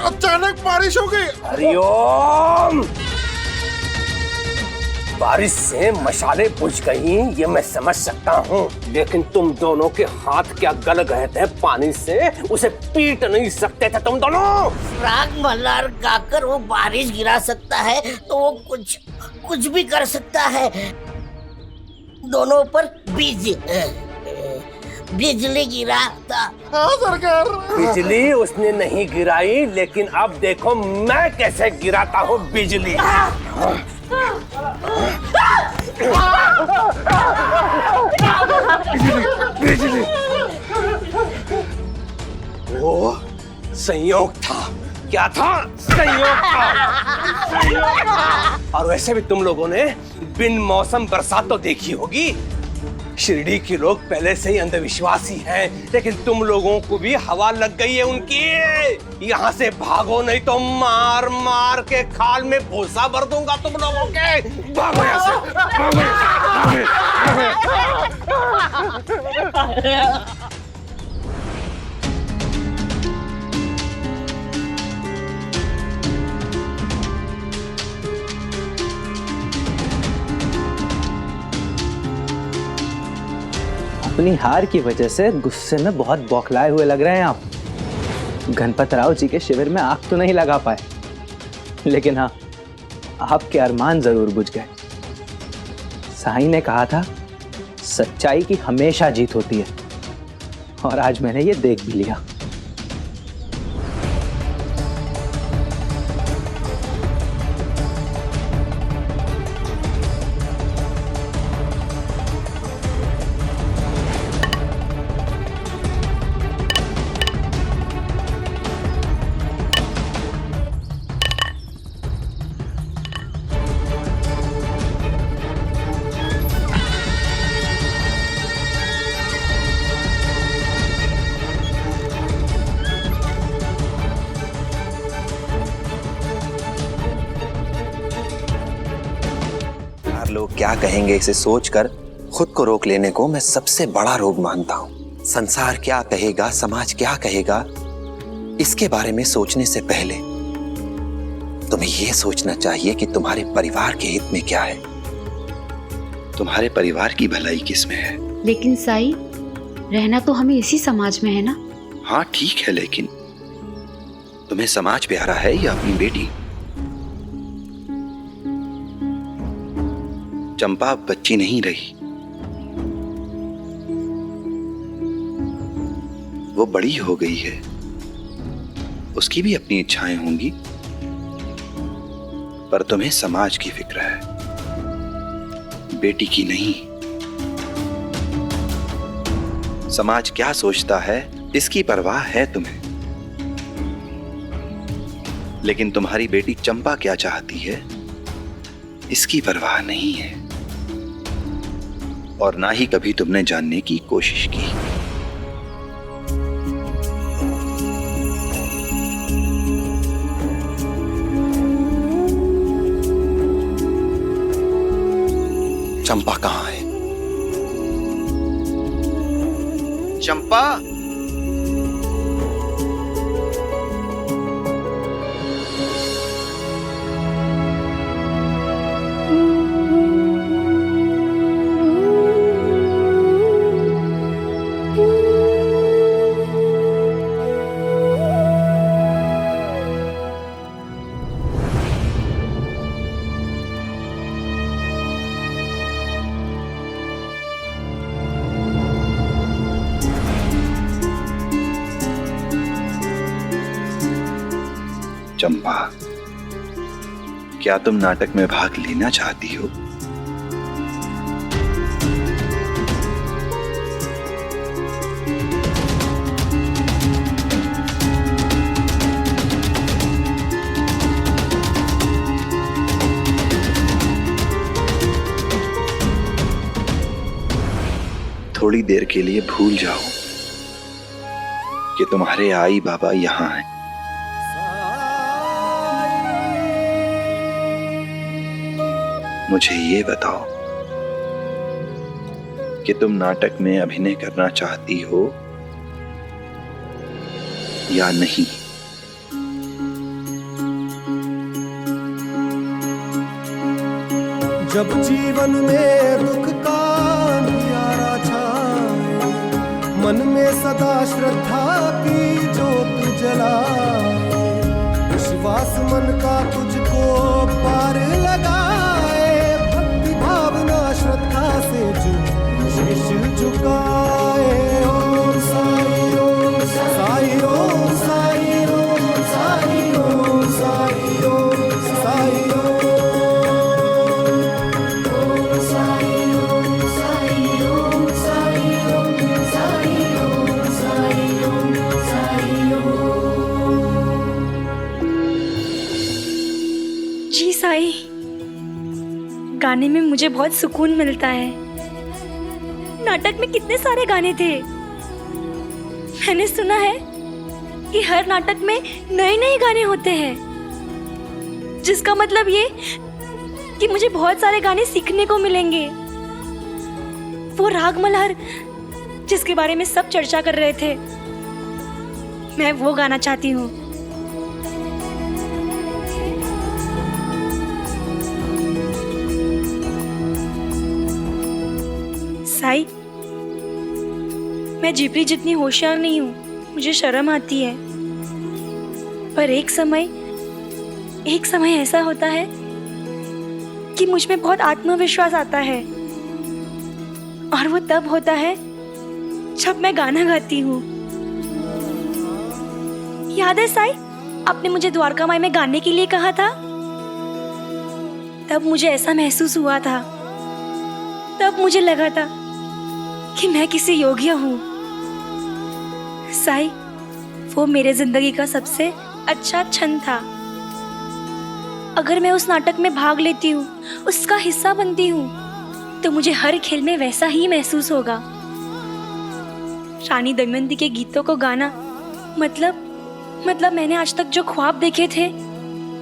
अचानक बारिश हो गई। हरिओम, बारिश से मशाले बुझ गई, ये मैं समझ सकता हूँ, लेकिन तुम दोनों के हाथ क्या गल गए थे पानी से, उसे पीट नहीं सकते थे तुम दोनों? राग मल्हार गाकर वो बारिश गिरा सकता है तो वो कुछ भी कर सकता है। दोनों पर बिजली गिरा था। हाँ सरकार। बिजली उसने नहीं गिराई, लेकिन अब देखो मैं कैसे गिराता हूँ बिजली। बिजली वो संयोग था। क्या था? संयोग था। और वैसे भी तुम लोगों ने बिन मौसम बरसात तो देखी होगी। शिरडी के लोग पहले से ही अंधविश्वासी हैं, लेकिन तुम लोगों को भी हवा लग गई है उनकी। यहाँ से भागो, नहीं तो मार मार के खाल में भूसा भर दूंगा तुम लोगों के। भागो यहाँ से, भागो। अपनी हार की वजह से गुस्से में बहुत बौखलाए हुए लग रहे हैं आप। गणपत राव जी के शिविर में आग तो नहीं लगा पाए, लेकिन हाँ, आपके अरमान जरूर बुझ गए। साईं ने कहा था सच्चाई की हमेशा जीत होती है, और आज मैंने ये देख भी लिया। लोग क्या कहेंगे इसे सोचकर खुद को रोक लेने को मैं सबसे बड़ा रोग मानता हूं। संसार क्या कहेगा, समाज क्या कहेगा, इसके बारे में सोचने से पहले तुम्हें यह सोचना चाहिए कि तुम्हारे परिवार के हित में क्या है, तुम्हारे परिवार की भलाई किसमें है। लेकिन साई, रहना तो हमें इसी समाज में है ना? हाँ ठीक है, लेकिन तुम्हें समाज प्यारा है या अपनी बेटी? चंपा अब बच्ची नहीं रही, वो बड़ी हो गई है, उसकी भी अपनी इच्छाएं होंगी, पर तुम्हें समाज की फिक्र है, बेटी की नहीं। समाज क्या सोचता है इसकी परवाह है तुम्हें, लेकिन तुम्हारी बेटी चंपा क्या चाहती है इसकी परवाह नहीं है और ना ही कभी तुमने जानने की कोशिश की। चंपा कहाँ है? चंपा, चंपा, क्या तुम नाटक में भाग लेना चाहती हो? थोड़ी देर के लिए भूल जाओ कि तुम्हारे आई बाबा यहां हैं। मुझे ये बताओ कि तुम नाटक में अभिनय करना चाहती हो या नहीं? जब जीवन में दुख का अंधियारा छाए, मन में सदा श्रद्धा की ज्योत जलाए, विश्वास मन का तुझको पार लगाए, भक्ति भावना श्रद्धा से जो शीश झुकाए। ओम साई ओम साई ओम साई ओम साई ओम साई ओम साई जी साई, गाने में मुझे बहुत सुकून मिलता है। नाटक में कितने सारे गाने थे। मैंने सुना है कि हर नाटक में नए नए गाने होते हैं, जिसका मतलब ये कि मुझे बहुत सारे गाने सीखने को मिलेंगे। वो राग मल्हार जिसके बारे में सब चर्चा कर रहे थे, मैं वो गाना चाहती हूँ। साई, मैं जिपरी जितनी होशियार नहीं हूँ, मुझे शर्म आती है। पर एक समय ऐसा होता है कि मुझ में बहुत आत्मविश्वास आता है, और वो तब होता है जब मैं गाना गाती हूँ। याद है साई, आपने मुझे द्वारका माई में गाने के लिए कहा था? तब मुझे ऐसा महसूस हुआ था, तब मुझे लगा था कि मैं किसी योग्य हूँ। साई, वो मेरे जिंदगी का सबसे अच्छा क्षण था। अगर मैं उस नाटक में भाग लेती हूँ, उसका हिस्सा बनती हूँ, तो मुझे हर खेल में वैसा ही महसूस होगा। रानी दमयंती के गीतों को गाना मतलब मैंने आज तक जो ख्वाब देखे थे,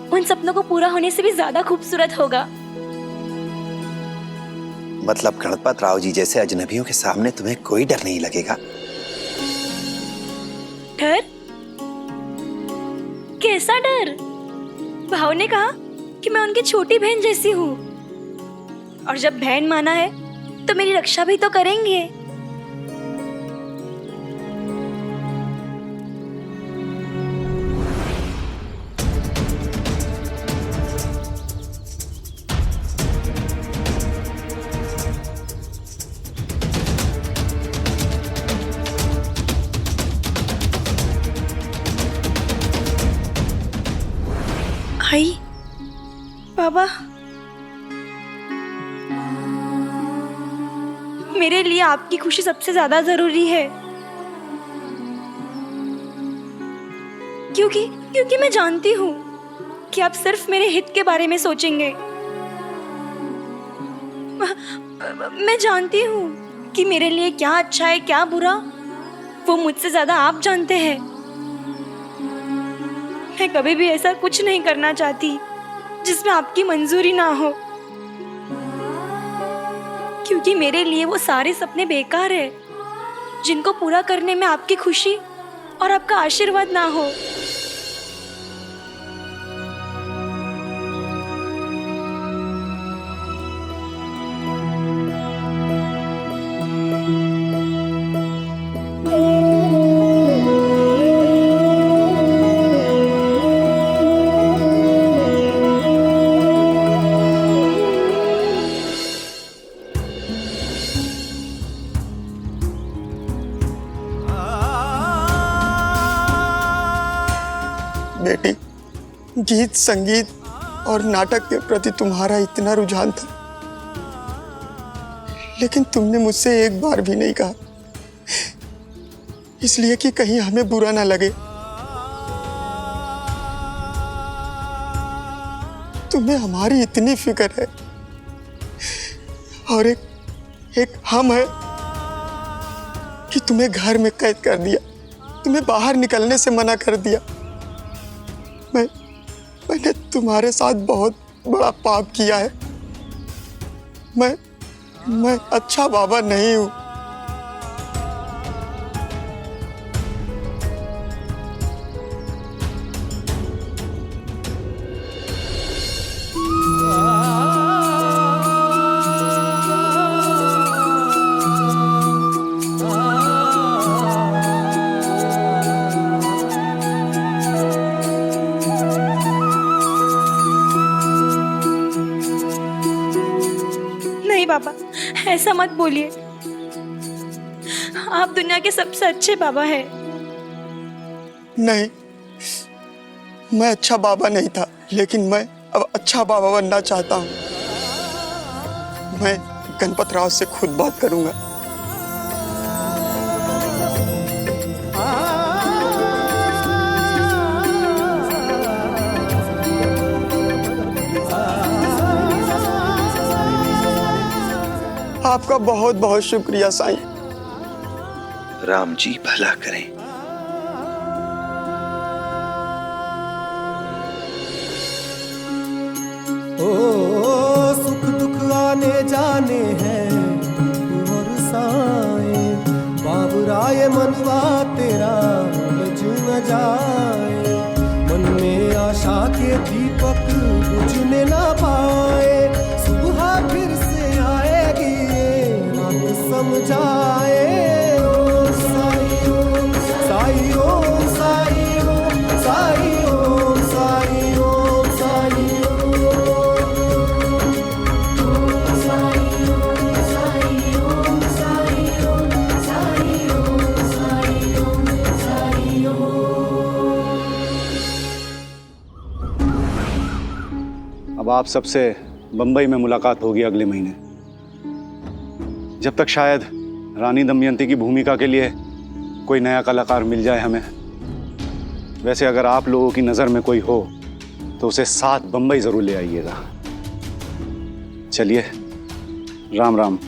उन सपनों को पूरा होने से भी ज्यादा खूबसूरत होगा। मतलब गणपत राव जी जैसे अजनबियों के सामने तुम्हें कोई डर नहीं लगेगा? डर? कैसा डर? भाव ने कहा कि मैं उनकी छोटी बहन जैसी हूँ, और जब बहन माना है तो मेरी रक्षा भी तो करेंगे। आई, बाबा, मेरे लिए आपकी खुशी सबसे ज्यादा जरूरी है, क्योंकि मैं जानती हूँ कि आप सिर्फ मेरे हित के बारे में सोचेंगे। मैं जानती हूँ कि मेरे लिए क्या अच्छा है क्या बुरा, वो मुझसे ज्यादा आप जानते हैं। मैं कभी भी ऐसा कुछ नहीं करना चाहती जिसमें आपकी मंजूरी ना हो, क्योंकि मेरे लिए वो सारे सपने बेकार है जिनको पूरा करने में आपकी खुशी और आपका आशीर्वाद ना हो। बेटी, गीत संगीत और नाटक के प्रति तुम्हारा इतना रुझान था, लेकिन तुमने मुझसे एक बार भी नहीं कहा, इसलिए कि कहीं हमें बुरा ना लगे। तुम्हें हमारी इतनी फिक्र है, और एक हम है कि तुम्हें घर में कैद कर दिया, तुम्हें बाहर निकलने से मना कर दिया। मैंने तुम्हारे साथ बहुत बड़ा पाप किया है। मैं अच्छा बाबा नहीं हूं। बाबा, ऐसा मत बोलिए। आप दुनिया के सबसे अच्छे बाबा हैं। नहीं, मैं अच्छा बाबा नहीं था, लेकिन मैं अब अच्छा बाबा बनना चाहता हूँ। मैं गणपत राव से खुद बात करूंगा। आपका बहुत बहुत शुक्रिया साईं। राम जी भला करें। ओ सुख दुख आने जाने हैं और साए, बाबुराय मनवा तेरा लज न जाए। मन में आशा के दीपक बुझने ना पाए, सुबह फिर से आएगी समझाए। ओम साई ओम साई ओम साई ओम साई ओम साई ओम साई अब आप सबसे बंबई में मुलाकात होगी अगले महीने। जब तक शायद रानी दमयंती की भूमिका के लिए कोई नया कलाकार मिल जाए हमें। वैसे अगर आप लोगों की नज़र में कोई हो तो उसे साथ बंबई ज़रूर ले आइएगा। चलिए, राम राम।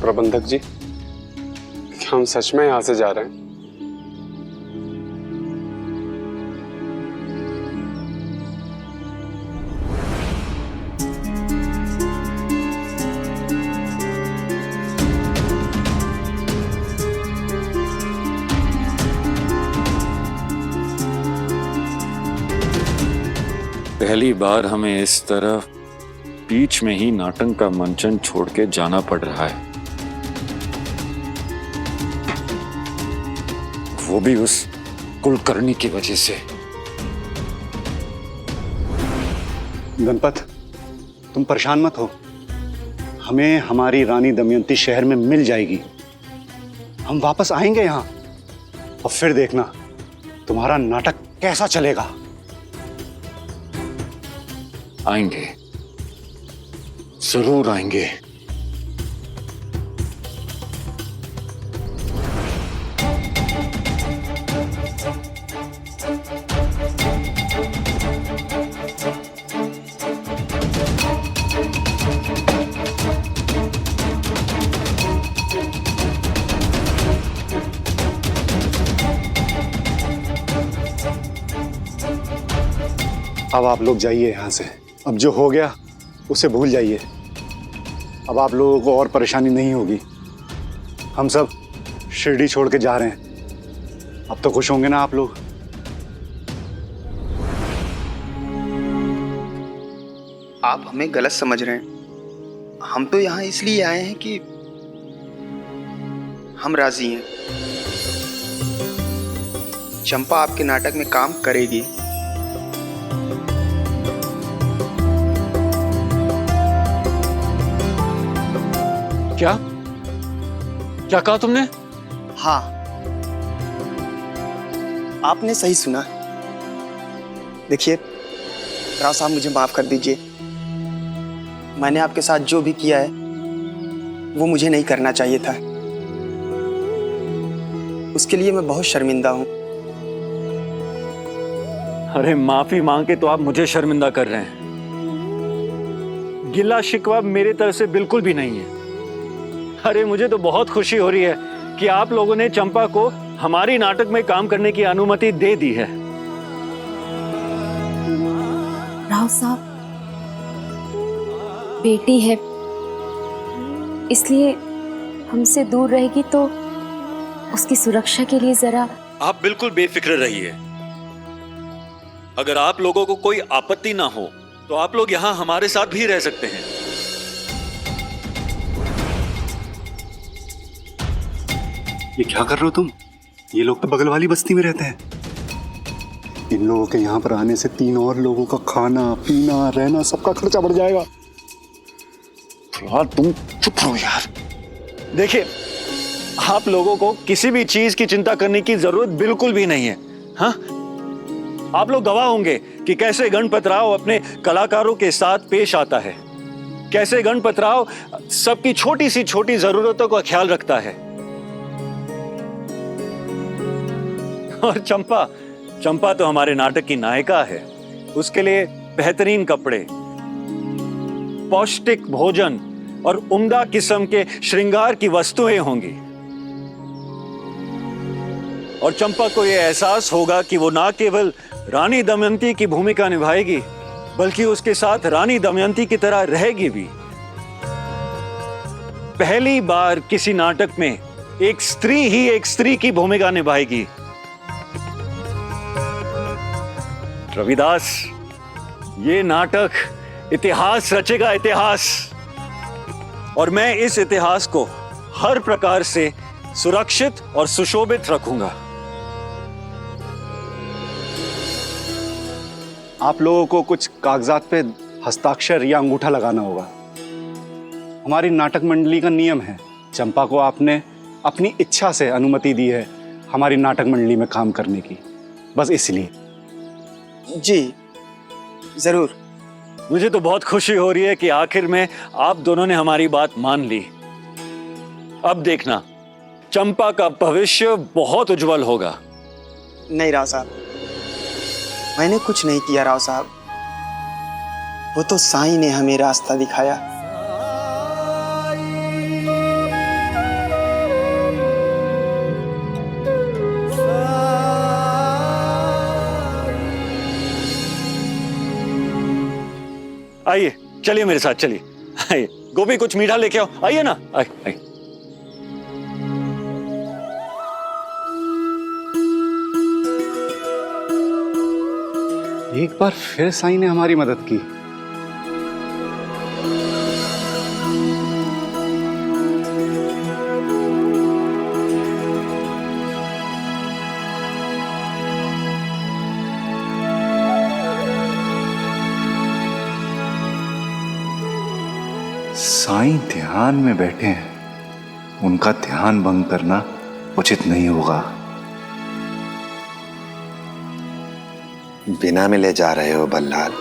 प्रबंधक जी, क्या हम सच में यहाँ से जा रहे हैं? पहली बार हमें इस तरह बीच में ही नाटक का मंचन छोड़ के जाना पड़ रहा है, वो भी उस कुलकर्णी की वजह से। गणपत, तुम परेशान मत हो, हमें हमारी रानी दमयंती शहर में मिल जाएगी। हम वापस आएंगे यहाँ और फिर देखना तुम्हारा नाटक कैसा चलेगा। आएंगे, जरूर आएंगे। अब आप लोग जाइए यहाँ से। अब जो हो गया उसे भूल जाइए। अब आप लोगों को और परेशानी नहीं होगी। हम सब शिरडी छोड़ के जा रहे हैं। अब तो खुश होंगे ना आप लोग? आप हमें गलत समझ रहे हैं। हम तो यहाँ इसलिए आए हैं कि हम राजी हैं। चंपा आपके नाटक में काम करेगी। क्या क्या कहा तुमने? हाँ, आपने सही सुना। देखिए राव साहब, मुझे माफ कर दीजिए। मैंने आपके साथ जो भी किया है वो मुझे नहीं करना चाहिए था। उसके लिए मैं बहुत शर्मिंदा हूँ। अरे माफी मांग के तो आप मुझे शर्मिंदा कर रहे हैं। गिला शिकवा मेरे तरफ से बिल्कुल भी नहीं है। अरे मुझे तो बहुत खुशी हो रही है कि आप लोगों ने चंपा को हमारी नाटक में काम करने की अनुमति दे दी है। राव साहब, बेटी है इसलिए हमसे दूर रहेगी तो उसकी सुरक्षा के लिए जरा। आप बिल्कुल बेफिक्र रहिए। अगर आप लोगों को कोई आपत्ति ना हो तो आप लोग यहाँ हमारे साथ भी रह सकते हैं। ये क्या कर रहे हो तुम? ये लोग तो बगल वाली बस्ती में रहते हैं। इन लोगों के यहाँ पर आने से 3 और लोगों का खाना पीना रहना सबका खर्चा बढ़ जाएगा। यार तुम चुप रहो यार। देखिए, आप लोगों को किसी भी चीज की चिंता करने की जरूरत बिल्कुल भी नहीं है। हाँ, आप लोग गवाह होंगे कि कैसे गणपत राव अपने कलाकारों के साथ पेश आता है, कैसे गणपत राव सबकी छोटी सी छोटी जरूरतों का ख्याल रखता है। और चंपा तो हमारे नाटक की नायिका है। उसके लिए बेहतरीन कपड़े, पौष्टिक भोजन और उम्दा किस्म के श्रृंगार की वस्तुएं होंगी। और चंपा को यह एहसास होगा कि वो ना केवल रानी दमयंती की भूमिका निभाएगी बल्कि उसके साथ रानी दमयंती की तरह रहेगी भी। पहली बार किसी नाटक में एक स्त्री ही एक स्त्री की भूमिका निभाएगी। रविदास, ये नाटक इतिहास रचेगा, इतिहास। और मैं इस इतिहास को हर प्रकार से सुरक्षित और सुशोभित रखूंगा। आप लोगों को कुछ कागजात पे हस्ताक्षर या अंगूठा लगाना होगा। हमारी नाटक मंडली का नियम है, चंपा को आपने अपनी इच्छा से अनुमति दी है हमारी नाटक मंडली में काम करने की, बस इसलिए। जी जरूर। मुझे तो बहुत खुशी हो रही है कि आखिर में आप दोनों ने हमारी बात मान ली। अब देखना, चंपा का भविष्य बहुत उज्जवल होगा। नहीं राव साहब, मैंने कुछ नहीं किया राव साहब। वो तो साईं ने हमें रास्ता दिखाया। आइए, चलिए मेरे साथ, चलिए। आइए गोपी, कुछ मीठा लेके आओ। आइए ना, आइए। एक बार फिर साईं ने हमारी मदद की। साईं ध्यान में बैठे हैं, उनका ध्यान भंग करना उचित नहीं होगा। बिना मिले जा रहे हो बल्लाल?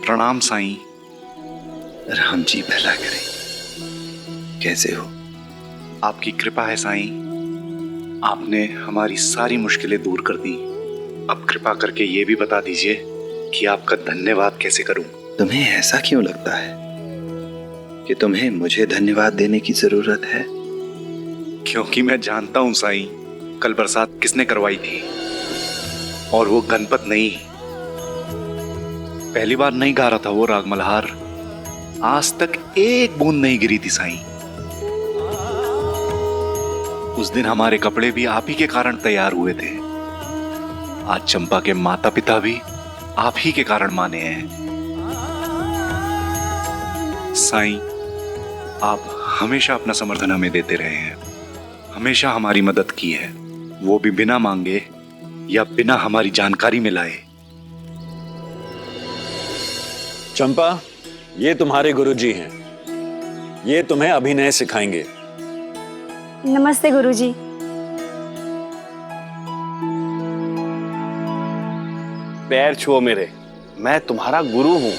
प्रणाम साईं। राम जी भला करें। कैसे हो? आपकी कृपा है साईं। आपने हमारी सारी मुश्किलें दूर कर दी अब कृपा करके ये भी बता दीजिए कि आपका धन्यवाद कैसे करूं? तुम्हें ऐसा क्यों लगता है कि तुम्हें मुझे धन्यवाद देने की जरूरत है? क्योंकि मैं जानता हूं साईं, कल बरसात किसने करवाई थी, और वो गणपत नहीं। पहली बार नहीं गा रहा था वो राग मल्हार, आज तक एक बूंद नहीं गिरी थी साईं। उस दिन हमारे कपड़े भी आप ही के कारण तैयार हुए थे। आज चंपा के माता पिता भी आप ही के कारण माने हैं। साईं, आप हमेशा अपना समर्थन हमें देते रहे हैं, हमेशा हमारी मदद की है, वो भी बिना मांगे या बिना हमारी जानकारी में लाए। चंपा, ये तुम्हारे गुरुजी हैं। ये तुम्हें अभिनय सिखाएंगे। नमस्ते गुरुजी। पैर छुओ मेरे, मैं तुम्हारा गुरु हूं।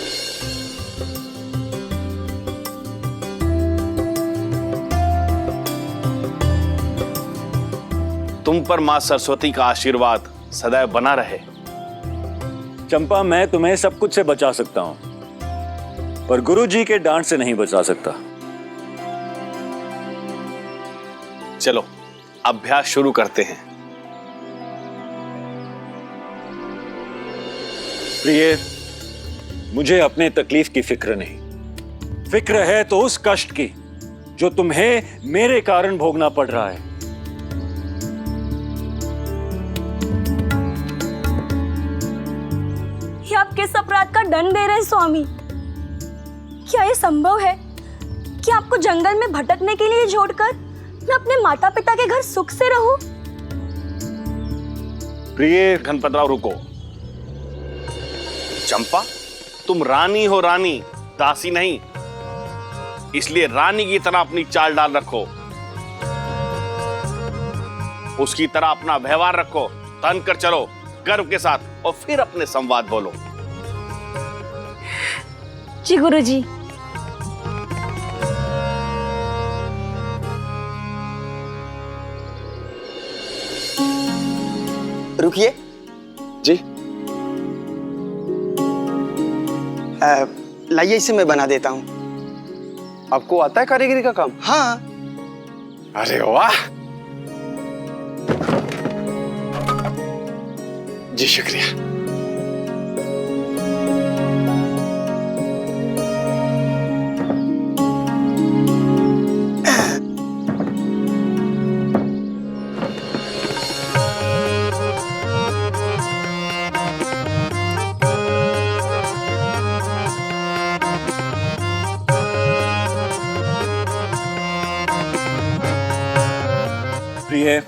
तुम पर मां सरस्वती का आशीर्वाद सदैव बना रहे। चंपा, मैं तुम्हें सब कुछ से बचा सकता हूं, पर गुरुजी के डांट से नहीं बचा सकता। चलो अभ्यास शुरू करते हैं। प्रिय, मुझे अपने तकलीफ की फिक्र नहीं, फिक्र है तो उस कष्ट की जो तुम्हें मेरे कारण भोगना पड़ रहा है। ये आप किस अपराध का दंड दे रहे हैं स्वामी? क्या ये संभव है कि आपको जंगल में भटकने के लिए छोड़कर मैं अपने माता पिता के घर सुख से रहूं? प्रिय गणपतराव, रुको। चंपा, तुम रानी हो, रानी, दासी नहीं। इसलिए रानी की तरह अपनी चाल डाल रखो, उसकी तरह अपना व्यवहार रखो, तन कर चलो गर्व के साथ, और फिर अपने संवाद बोलो। जी गुरुजी। रुकिए जी। लाइए, इसे मैं बना देता हूँ। आपको आता है कारीगरी का काम? हाँ। अरे वाह जी, शुक्रिया। प्रिय,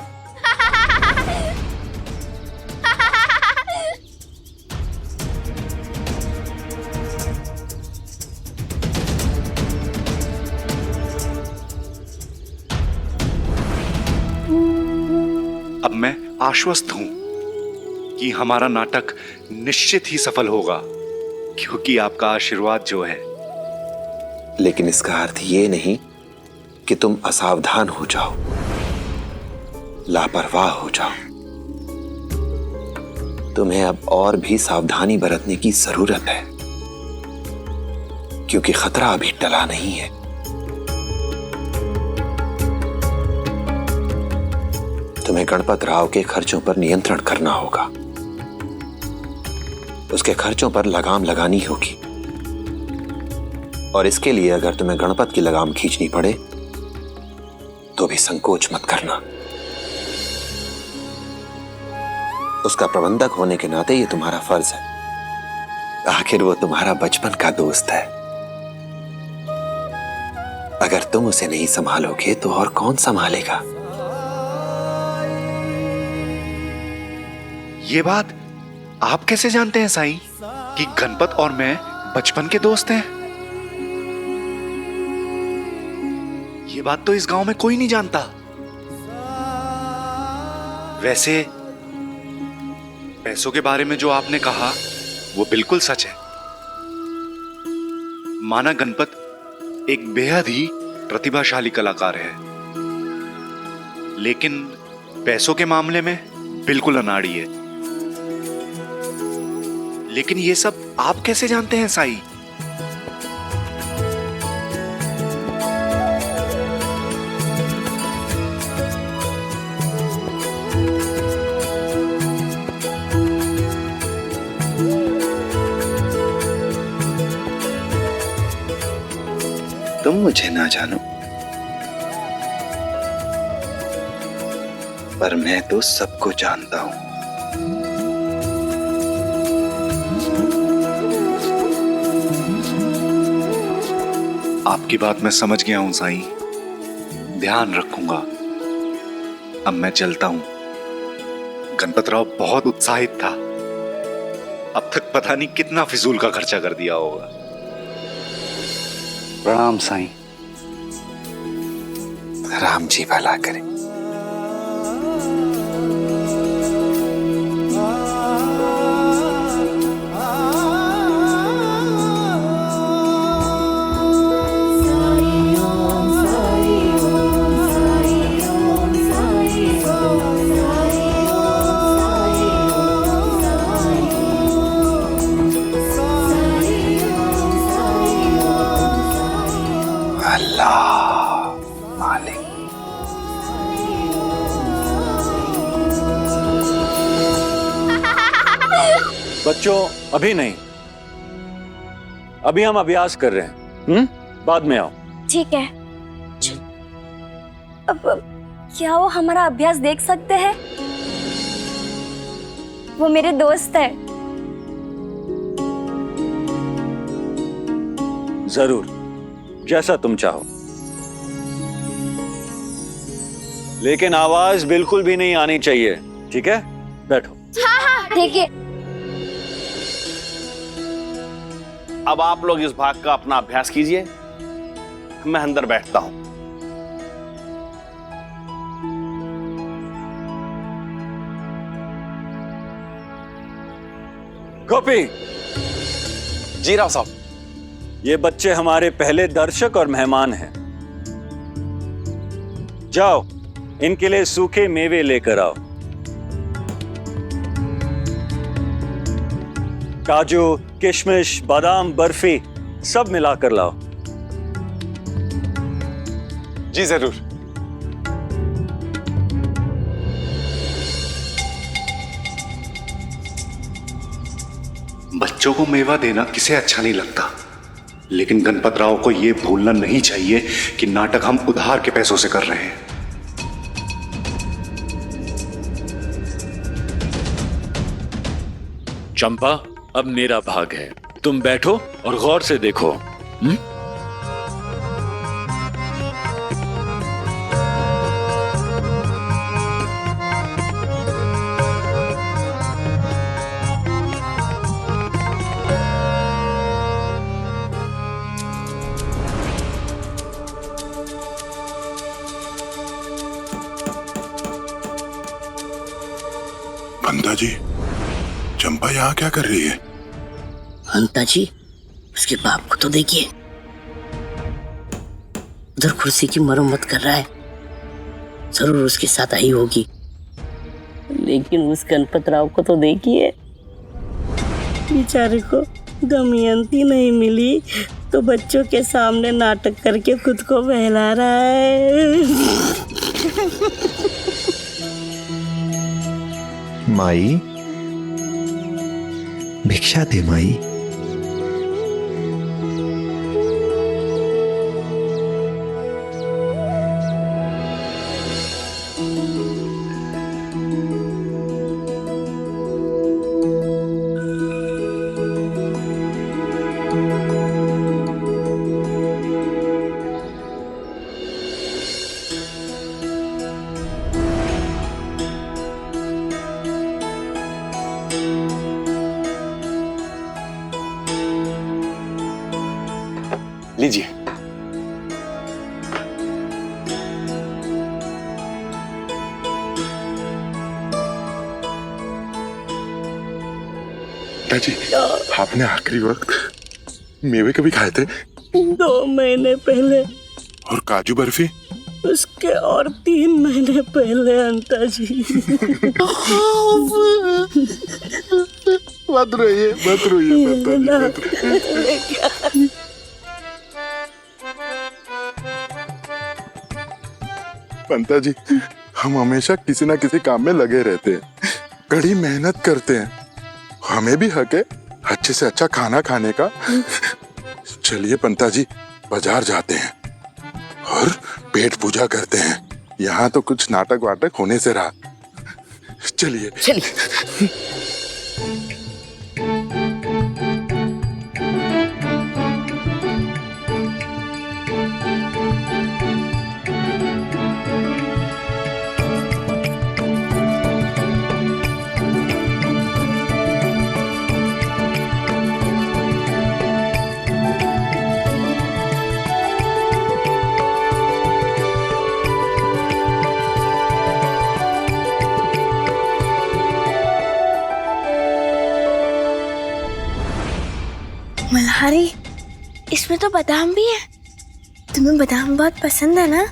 अब मैं आश्वस्त हूं कि हमारा नाटक निश्चित ही सफल होगा, क्योंकि आपका आशीर्वाद जो है। लेकिन इसका अर्थ ये नहीं कि तुम असावधान हो जाओ, लापरवाह हो जाओ। तुम्हें अब और भी सावधानी बरतने की जरूरत है, क्योंकि खतरा अभी टला नहीं है। तुम्हें गणपत राव के खर्चों पर नियंत्रण करना होगा, उसके खर्चों पर लगाम लगानी होगी, और इसके लिए अगर तुम्हें गणपत की लगाम खींचनी पड़े तो भी संकोच मत करना। उसका प्रबंधक होने के नाते ये तुम्हारा फर्ज है। आखिर वो तुम्हारा बचपन का दोस्त है। अगर तुम उसे नहीं संभालोगे तो और कौन संभालेगा? ये बात आप कैसे जानते हैं साईं कि गणपत और मैं बचपन के दोस्त हैं? ये बात तो इस गांव में कोई नहीं जानता। वैसे पैसों के बारे में जो आपने कहा वो बिल्कुल सच है। माना गणपत एक बेहद ही प्रतिभाशाली कलाकार है, लेकिन पैसों के मामले में बिल्कुल अनाड़ी है। लेकिन ये सब आप कैसे जानते हैं साईं? तुम मुझे ना जानो, पर मैं तो सबको जानता हूं। आपकी बात मैं समझ गया हूं साईं, ध्यान रखूंगा। अब मैं चलता हूं। गणपतराव बहुत उत्साहित था, अब तक पता नहीं कितना फिजूल का खर्चा कर दिया होगा। प्रणाम साईं। राम जी भला करे। बच्चों अभी नहीं, अभी हम अभ्यास कर रहे हैं। बाद में आओ। ठीक है। अब क्या वो हमारा अभ्यास देख सकते हैं? वो मेरे दोस्त है। जरूर, जैसा तुम चाहो, लेकिन आवाज बिल्कुल भी नहीं आनी चाहिए, ठीक है? बैठो। हाँ हाँ ठीक है। अब आप लोग इस भाग का अपना अभ्यास कीजिए, मैं अंदर बैठता हूं। गोपी। जी राव साहब। ये बच्चे हमारे पहले दर्शक और मेहमान हैं। जाओ, इनके लिए सूखे मेवे लेकर आओ। काजू, किशमिश, बादाम, बर्फी सब मिलाकर लाओ। जी जरूर। बच्चों को मेवा देना किसे अच्छा नहीं लगता, लेकिन गणपतराव को यह भूलना नहीं चाहिए कि नाटक हम उधार के पैसों से कर रहे हैं। चंपा, अब मेरा भाग है, तुम बैठो और गौर से देखो। बंदा जी, चंपा यहाँ क्या कर रही है? अंता जी, उसके बाप को तो देखिए, उधर कुर्सी की मरम्मत कर रहा है। जरूर उसके साथ आई होगी, लेकिन उस गणपतराव को तो देखिए, बेचारे को दमयंती नहीं मिली तो बच्चों के सामने नाटक करके खुद को बहला रहा है। माई, भिक्षा दे माई। लीजिए। जी, आपने आखिरी वक्त मेवे कभी खाए थे? 2 महीने पहले। और काजू बर्फी? उसके और 3 महीने पहले अंता जी। मत रोइए मत रोइए। पंता जी, हम हमेशा किसी ना किसी काम में लगे रहते हैं, कड़ी मेहनत करते हैं, हमें भी हक है अच्छे से अच्छा खाना खाने का। चलिए पंता जी, बाजार जाते हैं और पेट पूजा करते हैं। यहाँ तो कुछ नाटक वाटक होने से रहा। चलिए चलिए। मल्हारी, इसमें तो बादाम भी है। तुम्हें बादाम बहुत पसंद है ना?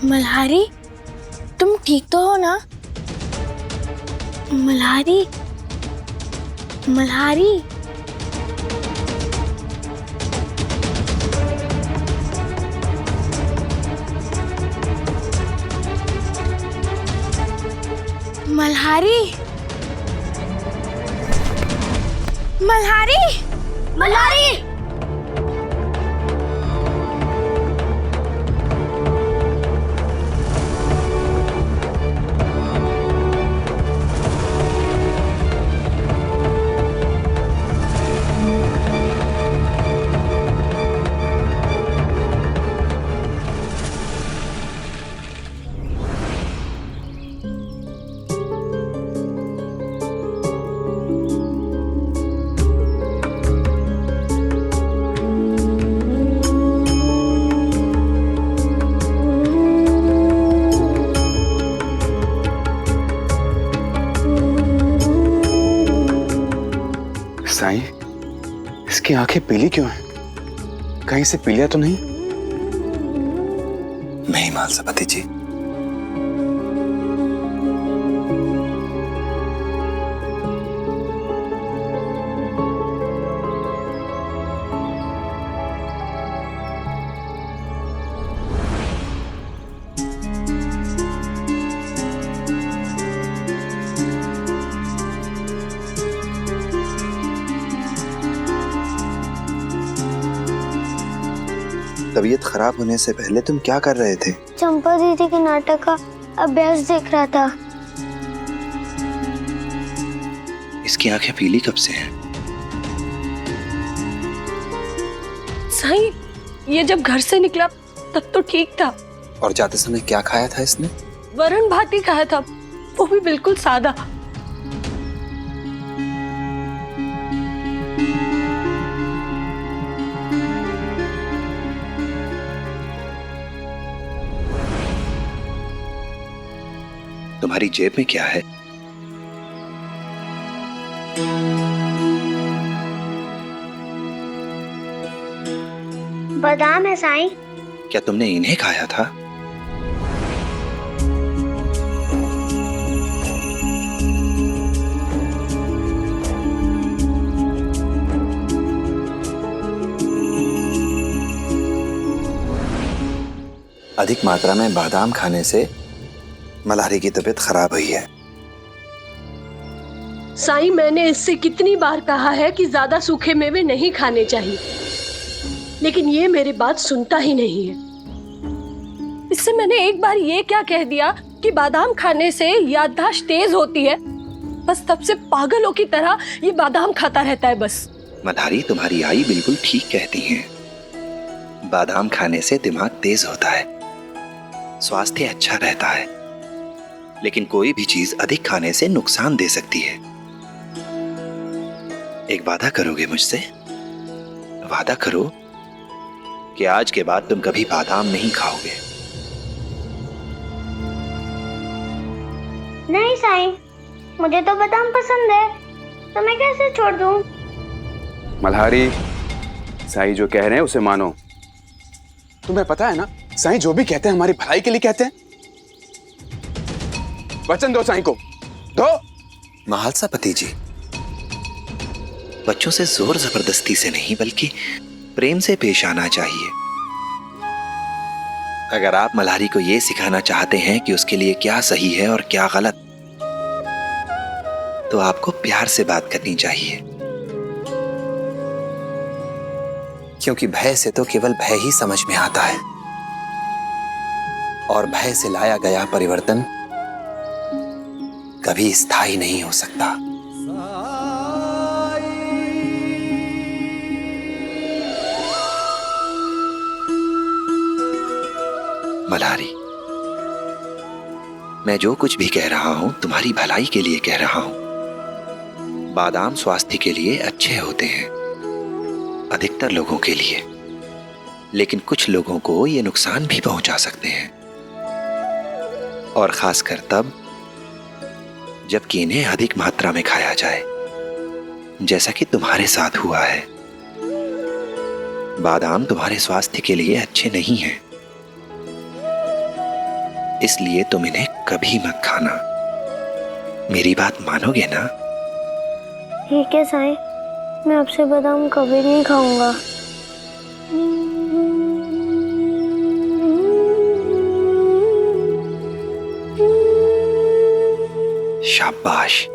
मल्हारी, तुम ठीक तो हो ना? मल्हारी, मल्हारी, मल्हारी, मल्हारी, मल्हारी। साईं, इसकी आंखें पीली क्यों हैं? कहीं से पीलिया तो नहीं? नहीं मालसपति जी, तबीयत खराब होने से पहले तुम क्या कर रहे थे? चंपा दीदी के नाटक का अभ्यास देख रहा था। इसकी आंखें पीली कब से हैं? साईं, ये जब घर से निकला तब तो ठीक था। और जाते समय क्या खाया था इसने? वरण भात ही खाया था, वो भी बिल्कुल सादा। तुम्हारी जेब में क्या है? बादाम है साईं। क्या तुमने इन्हें खाया था? अधिक मात्रा में बादाम खाने से मल्हारी की तबीयत खराब हुई है। साईं, मैंने इससे कितनी बार कहा है कि ज्यादा सूखे मेवे नहीं खाने चाहिए, लेकिन ये मेरी बात सुनता ही नहीं है। इससे मैंने एक बार ये क्या कह दिया कि बादाम खाने से याददाश्त तेज होती है, बस तब से पागलों की तरह ये बादाम खाता रहता है बस। मल्हारी, तुम्हारी आई बिल्कुल ठीक कहती हैं। बादाम खाने से दिमाग तेज होता है, स्वास्थ्य अच्छा रहता है, लेकिन कोई भी चीज अधिक खाने से नुकसान दे सकती है। एक वादा करोगे मुझसे? वादा करो कि आज के बाद तुम कभी बादाम नहीं खाओगे। नहीं साईं, मुझे तो बादाम पसंद है, तो मैं कैसे छोड़ दूं? मल्हारी, साईं जो कह रहे हैं उसे मानो। तुम्हें पता है ना, साईं जो भी कहते हैं हमारी भलाई के लिए कहते हैं। वचन दो साईं को, दो। महालसापति जी, बच्चों से जोर जबरदस्ती से नहीं बल्कि प्रेम से पेश आना चाहिए। अगर आप मल्हारी को यह सिखाना चाहते हैं कि उसके लिए क्या सही है और क्या गलत, तो आपको प्यार से बात करनी चाहिए, क्योंकि भय से तो केवल भय ही समझ में आता है, और भय से लाया गया परिवर्तन कभी स्थायी नहीं हो सकता। मल्हारी, मैं जो कुछ भी कह रहा हूं तुम्हारी भलाई के लिए कह रहा हूं। बादाम स्वास्थ्य के लिए अच्छे होते हैं, अधिकतर लोगों के लिए, लेकिन कुछ लोगों को ये नुकसान भी पहुंचा सकते हैं, और खासकर तब जबकि इन्हें अधिक मात्रा में खाया जाए, जैसा कि तुम्हारे साथ हुआ है। बादाम तुम्हारे स्वास्थ्य के लिए अच्छे नहीं हैं, इसलिए तुम इन्हें कभी मत खाना। मेरी बात मानोगे ना? ठीक है साईं, मैं आपसे बादाम कभी नहीं खाऊंगा। शाबाश,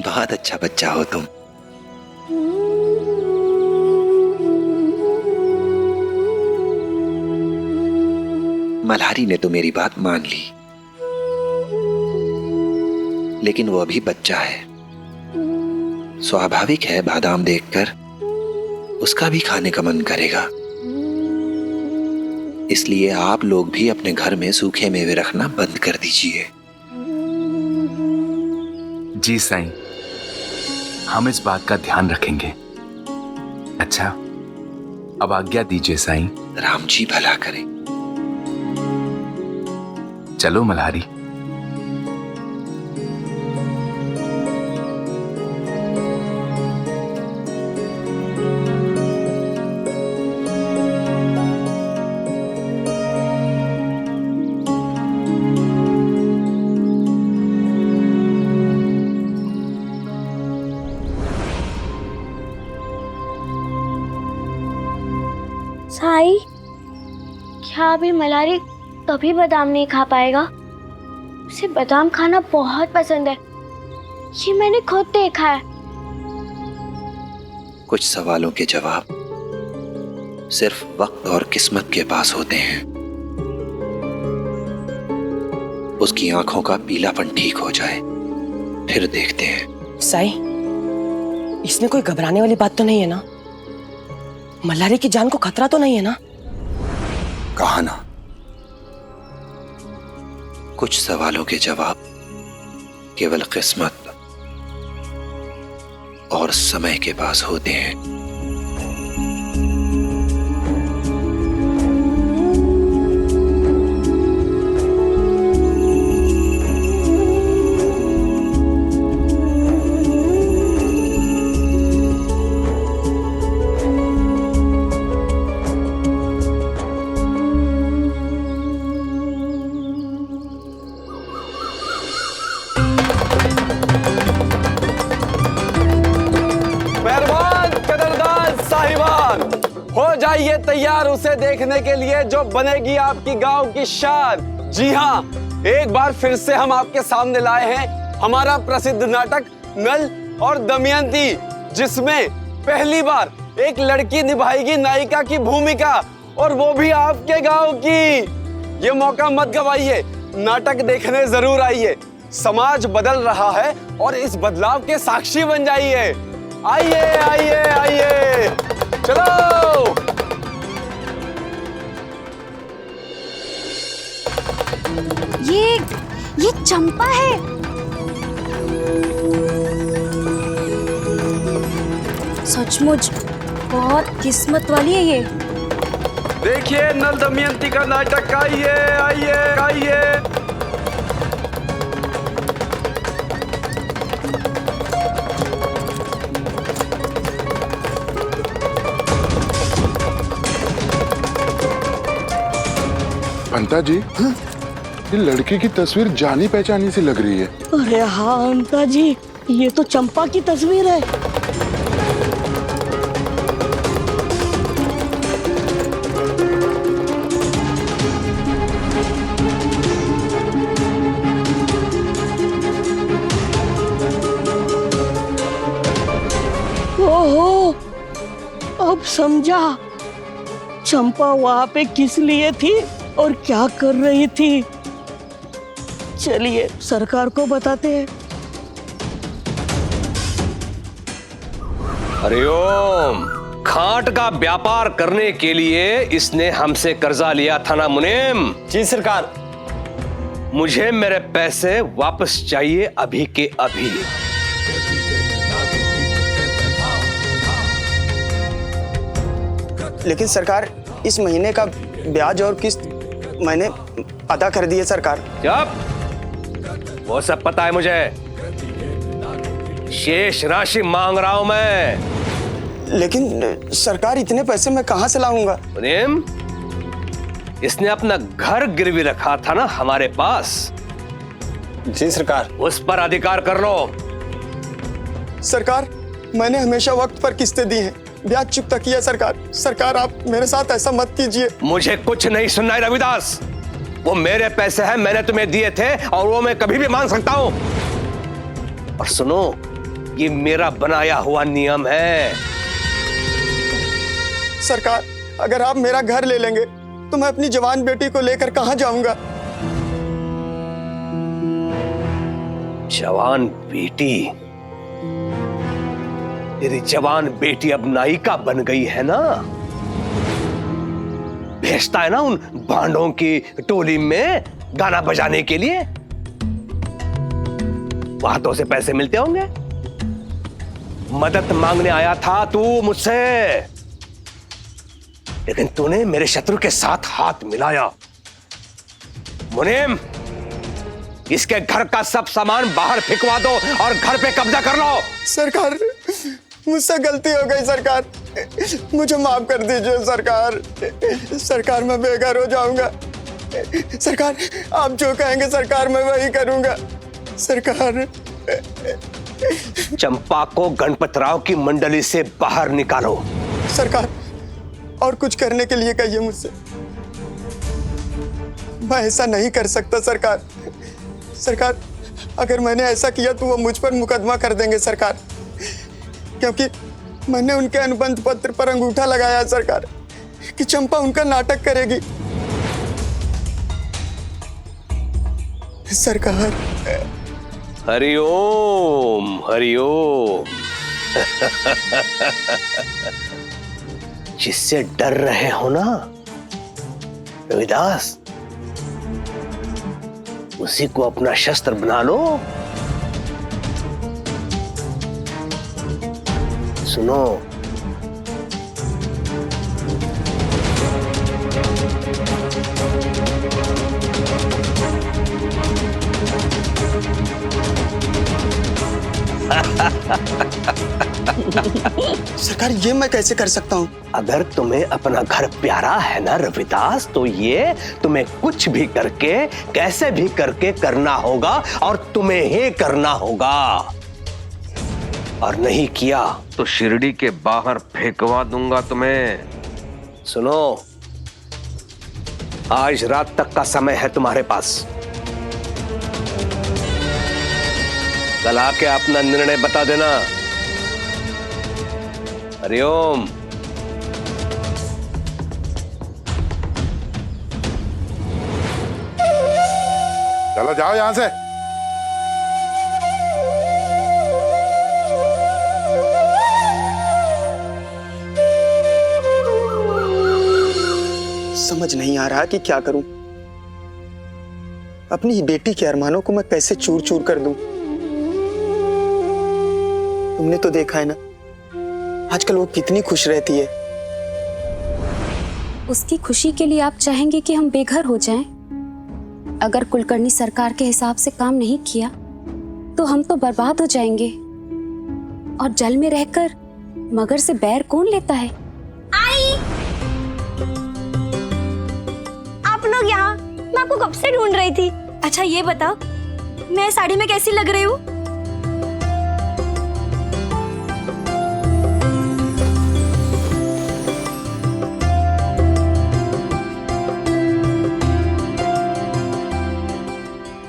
बहुत अच्छा बच्चा हो तुम। मल्हारी ने तो मेरी बात मान ली, लेकिन वो अभी बच्चा है। स्वाभाविक है बादाम देखकर उसका भी खाने का मन करेगा। इसलिए आप लोग भी अपने घर में सूखे मेवे रखना बंद कर दीजिए। जी साईं, हम इस बात का ध्यान रखेंगे। अच्छा, अब आज्ञा दीजिए साईं। राम जी भला करें। चलो मल्हारी। साईं, क्या अभी मल्हारी कभी बादाम नहीं खा पाएगा? उसे बादाम खाना बहुत पसंद है, ये मैंने खुद देखा है। कुछ सवालों के जवाब सिर्फ वक्त और किस्मत के पास होते हैं। उसकी आंखों का पीलापन ठीक हो जाए, फिर देखते हैं। साईं, इसमें कोई घबराने वाली बात तो नहीं है ना? मल्हारी की जान को खतरा तो नहीं है ना? कहा ना, कुछ सवालों के जवाब केवल किस्मत और समय के पास होते हैं। जवान, हो जाइए तैयार उसे देखने के लिए जो बनेगी आपकी गांव की शान। जी हाँ, एक बार फिर से हम आपके सामने लाए हैं हमारा प्रसिद्ध नाटक नल और दमयंती, जिसमें पहली बार एक लड़की निभाएगी नायिका की भूमिका, और वो भी आपके गांव की। ये मौका मत गवाइए, नाटक देखने जरूर आइए। समाज बदल रहा है और इस बदलाव के साक्षी बन जाइए। आइए आइए आइए, चलो। ये चंपा है। सचमुच बहुत किस्मत वाली है ये। देखिए नल दमयंती का नाटक, आइए आइए आइए। पंता जी, ये लड़की की तस्वीर जानी पहचानी सी लग रही है। अरे हाँ अंता जी, ये तो चंपा की तस्वीर है। ओहो, अब समझा चंपा वहां पे किस लिए थी और क्या कर रही थी। चलिए सरकार को बताते हैं। हरिओम, खाट का व्यापार करने के लिए इसने हमसे कर्जा लिया था ना मुनीम? जी सरकार। मुझे मेरे पैसे वापस चाहिए अभी के अभी। लेकिन सरकार, इस महीने का ब्याज और किस्त मैंने अदा कर दी है सरकार। जब वो सब पता है मुझे, शेष राशि मांग रहा हूं मैं। लेकिन सरकार, इतने पैसे मैं कहां से लाऊंगा? मुनीम, इसने अपना घर गिरवी रखा था ना हमारे पास। जी सरकार। उस पर अधिकार कर लो। सरकार, मैंने हमेशा वक्त पर किस्तें दी हैं, ब्याज चुकता किया सरकार। सरकार, आप मेरे साथ ऐसा मत कीजिए। मुझे कुछ नहीं सुनना है रविदास। वो मेरे पैसे हैं, मैंने तुम्हें दिए थे और वो मैं कभी भी मांग सकता हूं। और सुनो, ये मेरा बनाया हुआ नियम है। सरकार, अगर आप मेरा घर ले लेंगे तो मैं अपनी जवान बेटी को लेकर कहां जाऊंगा? जवान बेटी? तेरी जवान बेटी अब नायिका बन गई है ना? भेजता है ना उन भांडों की टोली में गाना बजाने के लिए। वहां तो उसे पैसे मिलते होंगे। मदद मांगने आया था तू मुझसे, लेकिन तूने मेरे शत्रु के साथ हाथ मिलाया। मुनीम, इसके घर का सब सामान बाहर फेंकवा दो और घर पे कब्जा कर लो। सरकार, मुझसे गलती हो गई सरकार, मुझे माफ कर दीजिए सरकार। सरकार, मैं बेघर हो जाऊंगा। सरकार, आप जो कहेंगे सरकार मैं वही करूंगा। सरकार, चंपा को गणपतराव की मंडली से बाहर निकालो। सरकार, और कुछ करने के लिए कहिए मुझसे। मैं ऐसा नहीं कर सकता सरकार। सरकार, अगर मैंने ऐसा किया तो वो मुझ पर मुकदमा कर देंगे सरकार, क्योंकि मैंने उनके अनुबंध पत्र पर अंगूठा लगाया सरकार कि चंपा उनका नाटक करेगी। सरकार। हरिओम हरिओम। जिससे डर रहे हो ना रविदास, उसी को अपना शस्त्र बना लो। सुनो, सरकार, ये मैं कैसे कर सकता हूँ? अगर तुम्हें अपना घर प्यारा है ना रविदास, तो ये तुम्हें कुछ भी करके, कैसे भी करके करना होगा और तुम्हें ही करना होगा। और नहीं किया तो शिरडी के बाहर फेंकवा दूंगा तुम्हें। सुनो, आज रात तक का समय है तुम्हारे पास। कल आके अपना निर्णय बता देना। हरिओम। चलो जाओ यहां से। समझ नहीं आ रहा कि क्या करूं। अपनी ही बेटी के अरमानों को मैं कैसे चूर चूर कर दूं। तुमने तो देखा है ना, आजकल वो कितनी खुश रहती है। उसकी खुशी के लिए आप चाहेंगे कि हम बेघर हो जाएं? अगर कुलकर्णी सरकार के हिसाब से काम नहीं किया तो हम तो बर्बाद हो जाएंगे। और जल में रहकर मगर से बैर कौन लेता है? आई, आप लोग यहाँ? मैं आपको कब से ढूंढ रही थी। अच्छा ये बताओ, मैं साड़ी में कैसी लग रही हूँ?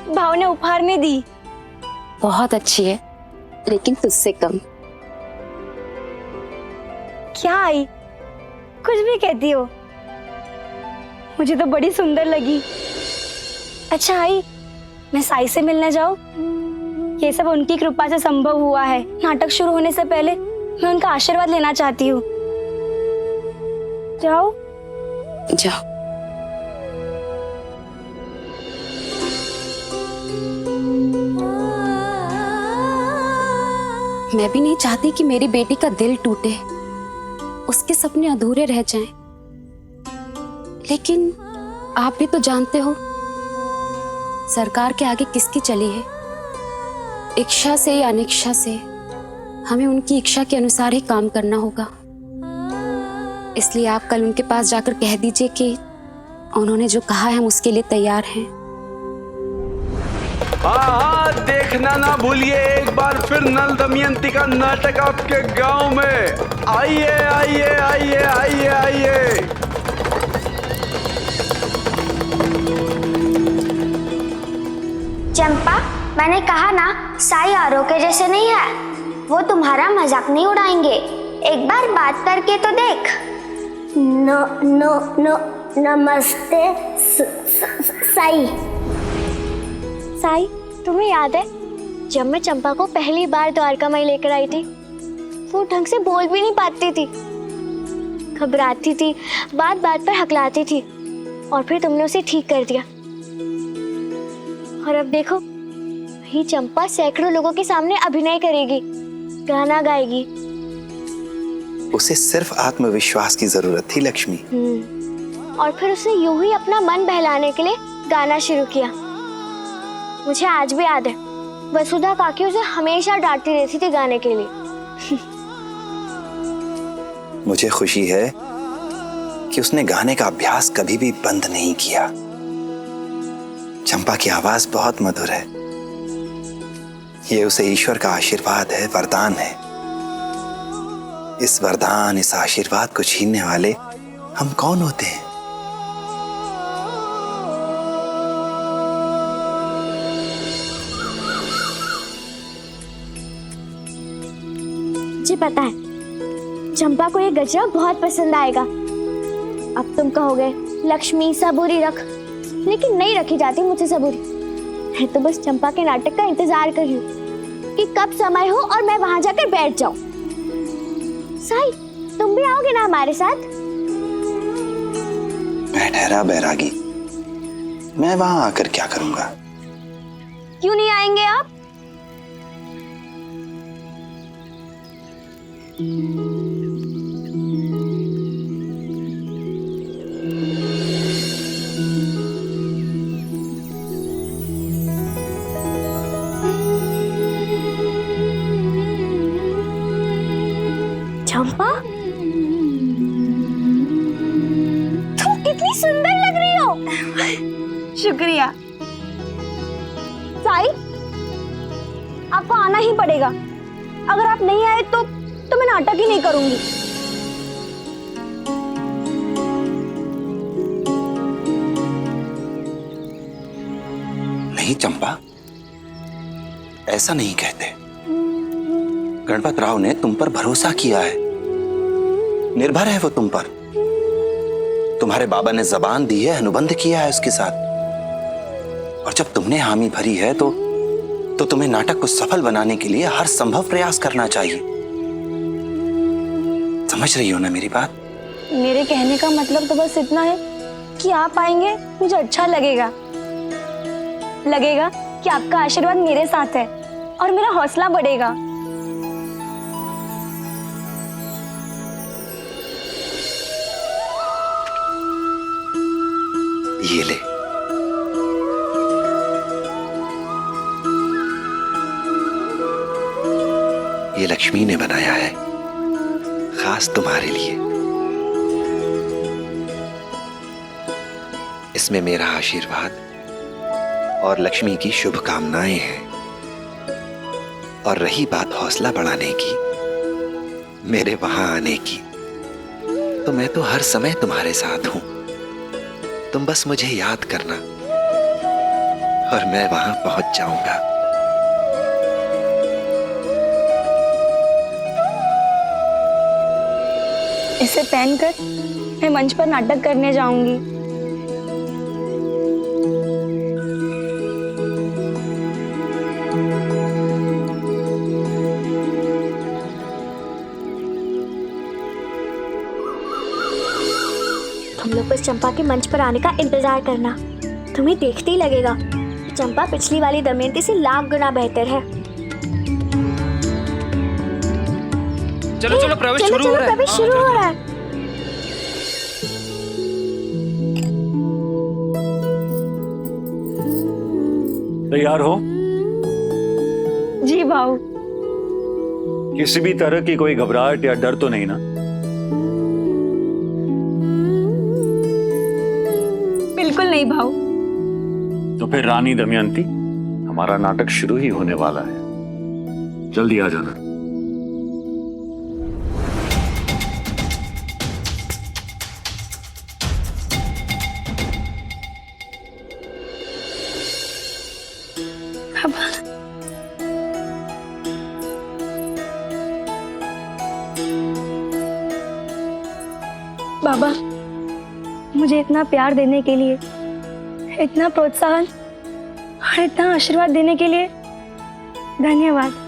भाव ने उपहार में दी। बहुत अच्छी है, लेकिन तुझसे कम। क्या आई, कुछ भी कहती हो। मुझे तो बड़ी सुंदर लगी। अच्छा आई, मैं साई से मिलने जाऊं? ये सब उनकी कृपा से संभव हुआ है। नाटक शुरू होने से पहले मैं उनका आशीर्वाद लेना चाहती हूँ। जाओ जाओ। मैं भी नहीं चाहती कि मेरी बेटी का दिल टूटे, उसके सपने अधूरे रह जाएं। लेकिन आप भी तो जानते हो सरकार के आगे किसकी चली है। इच्छा से या अनिच्छा से हमें उनकी इच्छा के अनुसार ही काम करना होगा। इसलिए आप कल उनके पास जाकर कह दीजिए कि उन्होंने जो कहा है हम उसके लिए तैयार हैं। हाँ, देखना ना भूलिए एक बार फिर नल दमयंती का नाटक आपके गांव में। आइए आइए आइए आइए आइए। चंपा, मैंने कहा ना, साई आरो के जैसे नहीं है। वो तुम्हारा मजाक नहीं उड़ाएंगे। एक बार बात करके तो देख। नो नो नो नमस्ते साई। साई, तुम्हें याद है जब मैं चंपा को पहली बार द्वारका में लेकर आई थी? वो ढंग से बोल भी नहीं पाती थी, घबराती थी, बात बात पर हकलाती थी, और फिर तुमने उसे ठीक कर दिया। और अब देखो, वही चंपा सैकड़ों लोगों के सामने अभिनय करेगी, गाना गाएगी। उसे सिर्फ आत्मविश्वास की जरूरत थी लक्ष्मी। और फिर उसने यूं ही अपना मन बहलाने के लिए गाना शुरू किया। मुझे आज भी याद है, वसुधा काकी उसे हमेशा डांटती रहती थी गाने के लिए। मुझे खुशी है कि उसने गाने का अभ्यास कभी भी बंद नहीं किया। चंपा की आवाज बहुत मधुर है। ये उसे ईश्वर का आशीर्वाद है, वरदान है। इस वरदान, इस आशीर्वाद को छीनने वाले हम कौन होते हैं? मुझे पता है चंपा को ये गजरा बहुत पसंद आएगा। अब तुम कहोगे लक्ष्मी सबूरी रख, लेकिन नहीं रखी जाती मुझसे सबूरी। मैं तो बस चंपा के नाटक का इंतजार कर रही हूँ कि कब समय हो और मैं वहां जाकर बैठ जाऊं। साई, तुम भी आओगे ना हमारे साथ? मैं ठहरा बैरागी, मैं वहां आकर क्या करूंगा? क्यों नहीं आएंगे आप? चंपा, तुम कितनी सुंदर लग रही हो। शुक्रिया। साई, आपको आना ही पड़ेगा। अगर आप नहीं आए तो मैं नाटक ही नहीं करूंगी। नहीं चंपा, ऐसा नहीं कहते। गणपत राव ने तुम पर भरोसा किया है, निर्भर है वो तुम पर। तुम्हारे बाबा ने जबान दी है, अनुबंध किया है उसके साथ, और जब तुमने हामी भरी है तो तुम्हें नाटक को सफल बनाने के लिए हर संभव प्रयास करना चाहिए। समझ रही हो ना मेरी बात? मेरे कहने का मतलब तो बस इतना है कि आप आएंगे, मुझे अच्छा लगेगा कि आपका आशीर्वाद मेरे साथ है और मेरा हौसला बढ़ेगा। ये ले, ये लक्ष्मी ने बनाया है, खास तुम्हारे लिए। इसमें मेरा आशीर्वाद और लक्ष्मी की शुभकामनाएं हैं। और रही बात हौसला बढ़ाने की, मेरे वहां आने की, तो मैं तो हर समय तुम्हारे साथ हूं। तुम बस मुझे याद करना और मैं वहां पहुंच जाऊंगा। इसे पहनकर मैं मंच पर नाटक करने जाऊंगी। तुम लोग बस चंपा के मंच पर आने का इंतजार करना, तुम्हें देखते ही लगेगा चंपा पिछली वाली दमयंती से लाख गुना बेहतर है। चलो चलो, प्रवेश चलो, शुरू हो रहा है। प्रवेश शुरू हो रहा है। तैयार हो? जी भाऊ। किसी भी तरह की कोई घबराहट या डर तो नहीं ना? बिल्कुल नहीं भाऊ। तो फिर रानी दमयंती, हमारा नाटक शुरू ही होने वाला है, जल्दी आ जाना। बाबा, मुझे इतना प्यार देने के लिए, इतना प्रोत्साहन और इतना आशीर्वाद देने के लिए धन्यवाद।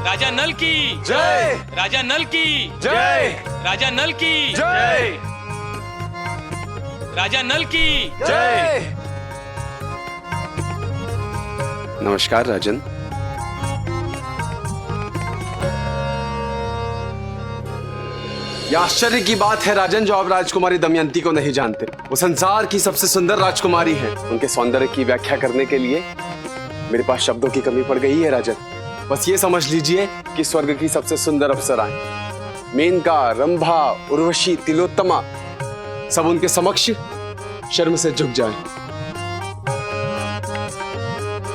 राजा नल की जय, राजा नल की जय, राजा नल की जय, राजा नल की जय। नमस्कार राजन। यह आश्चर्य की बात है राजन, जो आप राजकुमारी दमयंती को नहीं जानते। वो संसार की सबसे सुंदर राजकुमारी है। उनके सौंदर्य की व्याख्या करने के लिए मेरे पास शब्दों की कमी पड़ गई है राजन। बस ये समझ लीजिए कि स्वर्ग की सबसे सुंदर अप्सराएं, मेनका, रंभा, उर्वशी, तिलोत्तमा, सब उनके समक्ष शर्म से झुक जाए।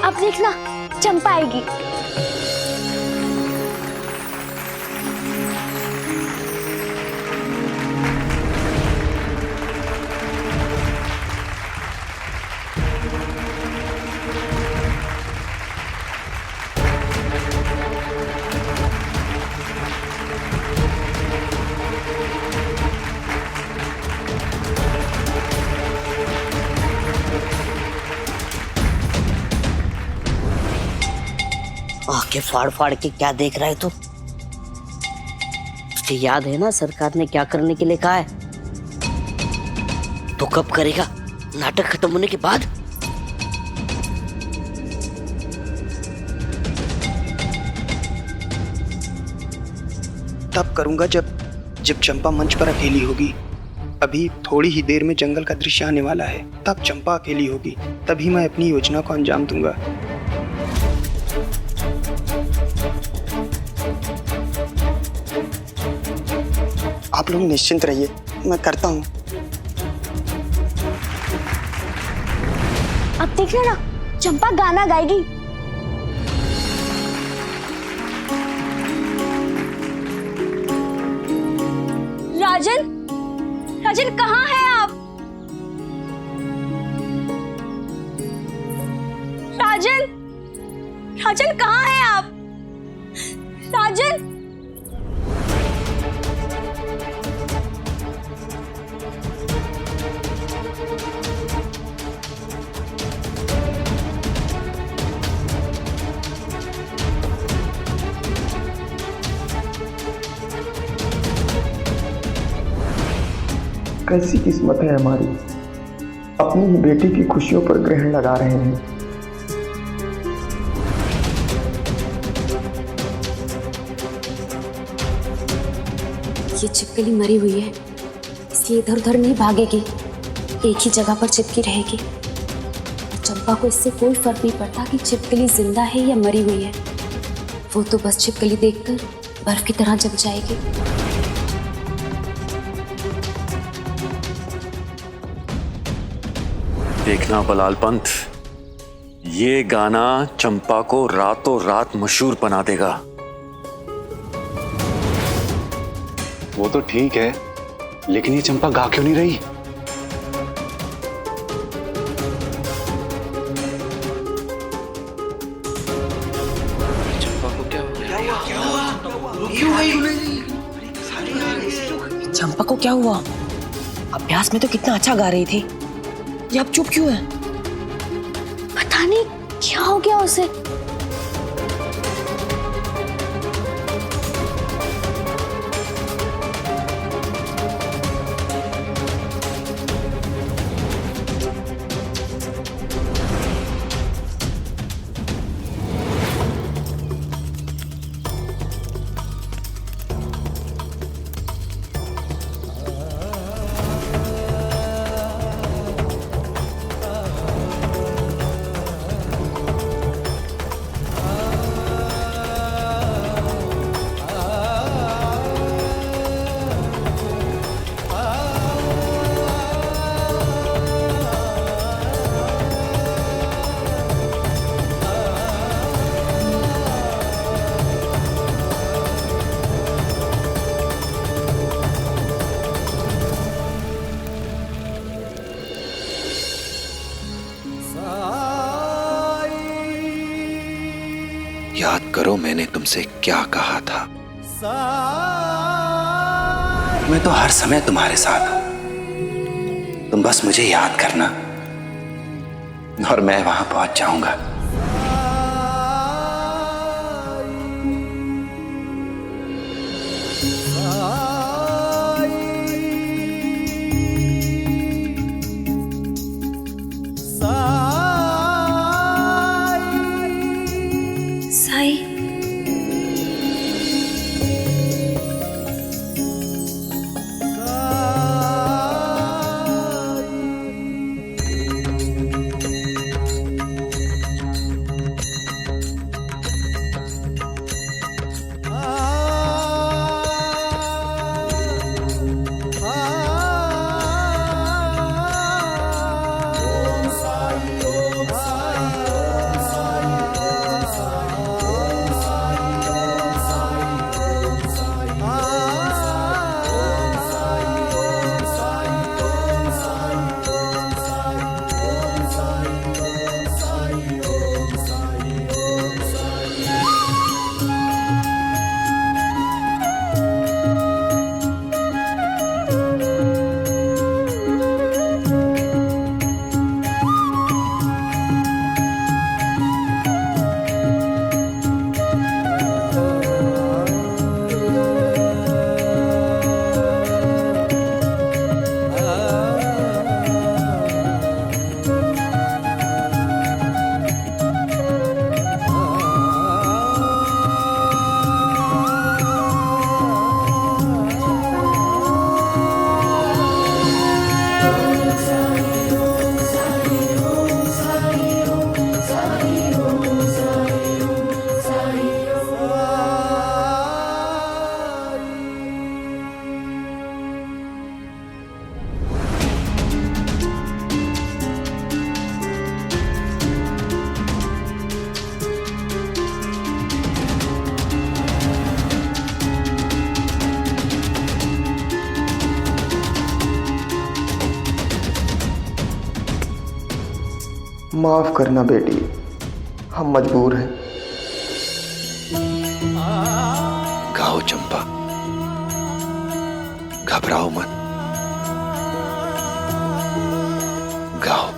अब देखना, चंपा आएगी। आंखें फाड़ फाड़ के क्या देख रहा है तू? तुझे याद है ना सरकार ने क्या करने के लिए कहा है? तो कब करेगा? नाटक खत्म होने के बाद? तब करूंगा जब चंपा मंच पर अकेली होगी। अभी थोड़ी ही देर में जंगल का दृश्य आने वाला है, तब चंपा अकेली होगी, तभी मैं अपनी योजना को अंजाम दूंगा। आप लोग निश्चिंत रहिए, मैं करता हूँ। अब देख लेना, चंपा गाना गाएगी। राजन, राजन कहाँ हैं आप? राजन, राजन कहाँ हैं आप? राजन, कैसी किस्मत है हमारी, अपनी ही बेटी की खुशियों पर ग्रहण लगा रहे हैं। ये छिपकली मरी हुई है, इसलिए इधर उधर नहीं भागेगी, एक ही जगह पर चिपकी रहेगी। चंपा को इससे कोई फर्क नहीं पड़ता कि छिपकली जिंदा है या मरी हुई है। वो तो बस छिपकली देखकर बर्फ की तरह जम जाएगी। देखना बलाल पंत, ये गाना चंपा को रातों रात मशहूर बना देगा। वो तो ठीक है, लेकिन ये चंपा गा क्यों नहीं रही? चंपा को क्या हुआ? अभ्यास में तो कितना अच्छा गा रही थी, ये अब चुप क्यों है? पता नहीं क्या हो गया उसे। याद करो मैंने तुमसे क्या कहा था। मैं तो हर समय तुम्हारे साथ हूं, तुम बस मुझे याद करना और मैं वहां पहुंच जाऊंगा। साई, माफ करना बेटी, हम मजबूर हैं। गाओ चंपा, घबराओ मत, गाओ।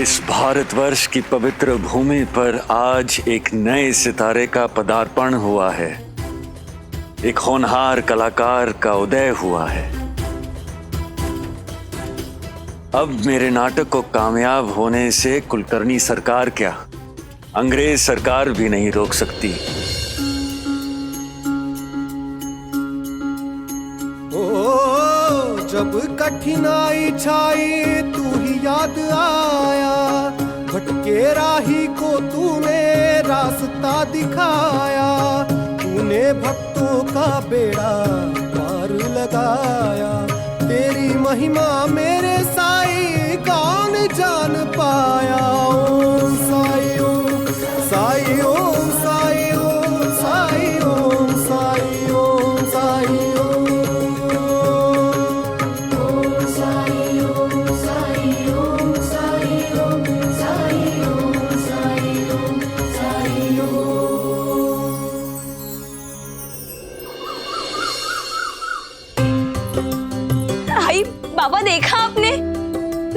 इस भारतवर्ष की पवित्र भूमि पर आज एक नए सितारे का पदार्पण हुआ है। एक होनहार कलाकार का उदय हुआ है। अब मेरे नाटक को कामयाब होने से कुलकर्णी सरकार क्या, अंग्रेज सरकार भी नहीं रोक सकती। जब कठिनाई छाई तू ही याद आया, भटके राही को तूने रास्ता दिखाया, तूने भक्तों का बेड़ा पार लगाया। तेरी महिमा मेरे साईं कौन जान पाया। ओम साई ओम साई ओम साई ओम साई ओम साई ओम साई बाबा देखा आपने,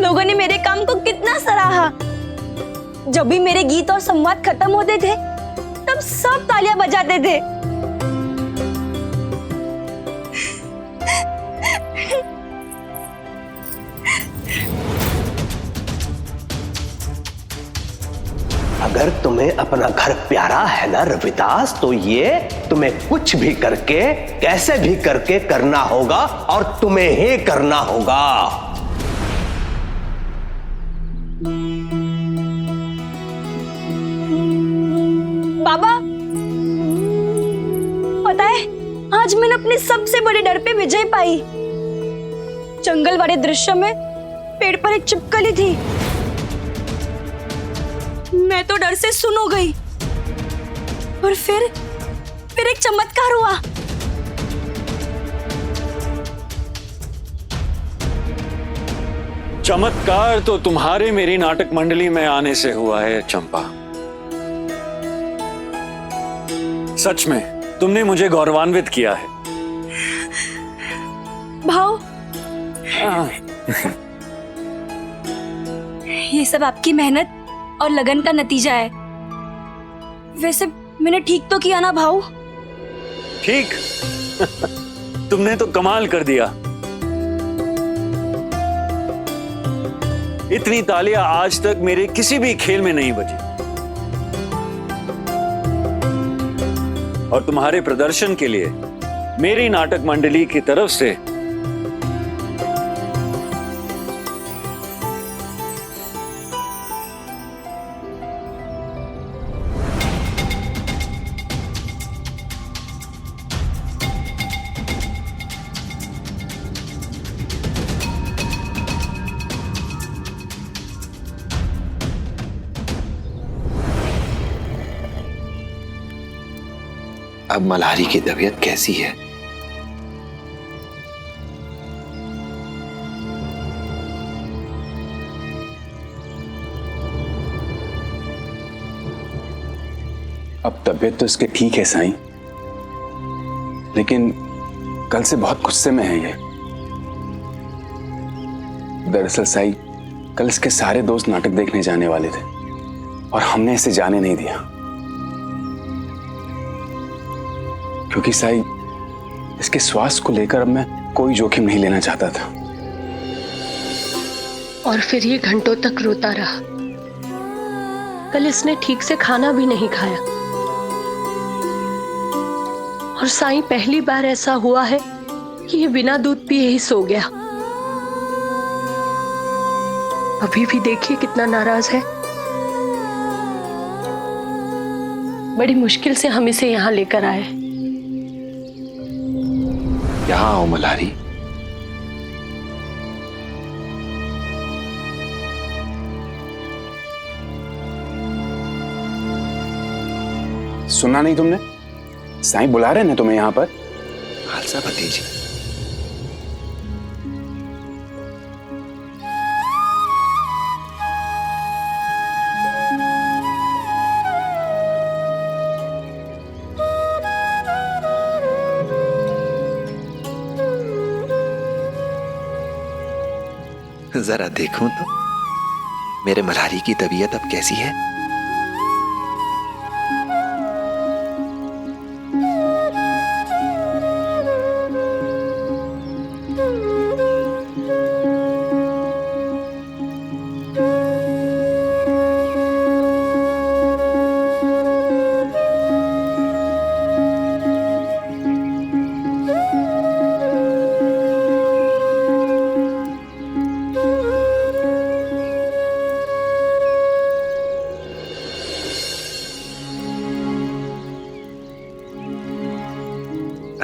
लोगों ने मेरे काम को कितना सराहा। जब भी मेरे गीत और संवाद खत्म होते थे तब सब तालियां बजाते थे। अगर तुम्हें अपना घर प्यारा है ना रविदास, तो ये तुम्हें कुछ भी करके, कैसे भी करके करना होगा और तुम्हें ही करना होगा। बाबा, पता है आज मैंने अपने सबसे बड़े डर पे विजय पाई। जंगल वाले दृश्य में पेड़ पर एक छिपकली थी। मैं तो डर से सुन हो गई और फिर एक चमत्कार हुआ। चमत्कार तो तुम्हारे मेरी नाटक मंडली में आने से हुआ है चंपा। सच में तुमने मुझे गौरवान्वित किया है। भाव, ये सब आपकी मेहनत और लगन का नतीजा है। वैसे मैंने ठीक तो किया ना भाव? ठीक तुमने तो कमाल कर दिया। इतनी तालियां आज तक मेरे किसी भी खेल में नहीं बजी। और तुम्हारे प्रदर्शन के लिए मेरी नाटक मंडली की तरफ से अब मल्हारी की तबीयत कैसी है? अब तबीयत तो इसकी ठीक है साईं, लेकिन कल से बहुत गुस्से में है ये। दरअसल साईं, कल इसके सारे दोस्त नाटक देखने जाने वाले थे और हमने इसे जाने नहीं दिया, क्योंकि साईं इसके स्वास्थ्य को लेकर अब मैं कोई जोखिम नहीं लेना चाहता था। और फिर ये घंटों तक रोता रहा। कल इसने ठीक से खाना भी नहीं खाया। और साईं, पहली बार ऐसा हुआ है कि ये बिना दूध पिए ही सो गया। अभी भी देखिए कितना नाराज है। बड़ी मुश्किल से हम इसे यहाँ लेकर आए। यहाँ आओ मल्हारी। सुना नहीं तुमने? साईं बुला रहे हैं तुम्हें यहाँ पर। खालसा भतीजी, जरा देखूं तो मेरे मल्हारी की तबीयत अब कैसी है।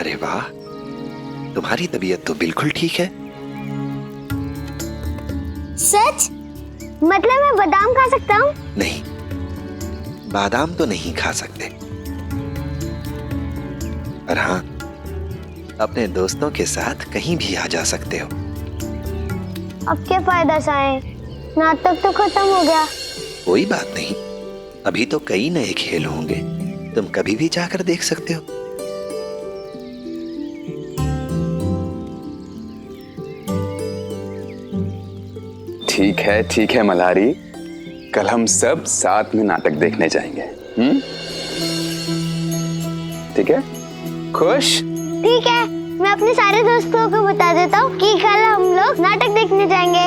अरे वाह, तुम्हारी तबीयत तो बिल्कुल ठीक है। सच? मतलब मैं बादाम खा सकता हूँ? नहीं, बादाम तो नहीं खा सकते, पर हाँ, अपने दोस्तों के साथ कहीं भी आ जा सकते हो। अब क्या फायदा साईं, नाटक तो खत्म हो गया। कोई बात नहीं, अभी तो कई नए खेल होंगे, तुम कभी भी जाकर देख सकते हो। ठीक है मल्हारी, कल हम सब साथ में नाटक देखने जाएंगे। ठीक है? खुश? ठीक है, मैं अपने सारे दोस्तों को बता देता हूँ कि कल हम लोग नाटक देखने जाएंगे।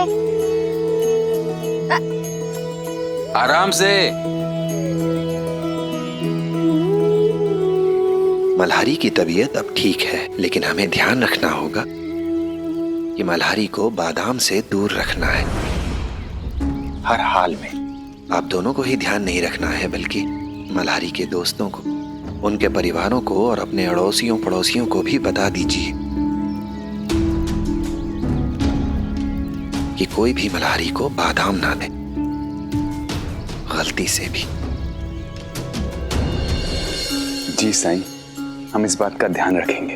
आराम से। मल्हारी की तबीयत अब ठीक है, लेकिन हमें ध्यान रखना होगा कि मल्हारी को बादाम से दूर रखना है हर हाल में। आप दोनों को ही ध्यान नहीं रखना है, बल्कि मल्हारी के दोस्तों को, उनके परिवारों को और अपने अड़ोसियों पड़ोसियों को भी बता दीजिए। कि कोई भी मल्हारी को बादाम ना दे, गलती से भी। जी साईं, हम इस बात का ध्यान रखेंगे।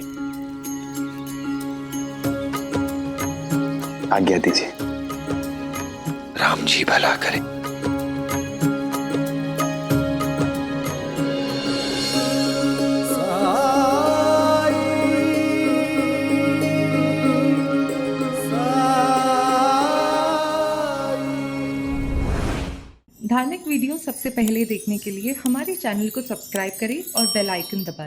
आज्ञा दीजिए। राम जी भला करे। धार्मिक वीडियो सबसे पहले देखने के लिए हमारे चैनल को सब्सक्राइब करें और बेल आइकन दबाएं।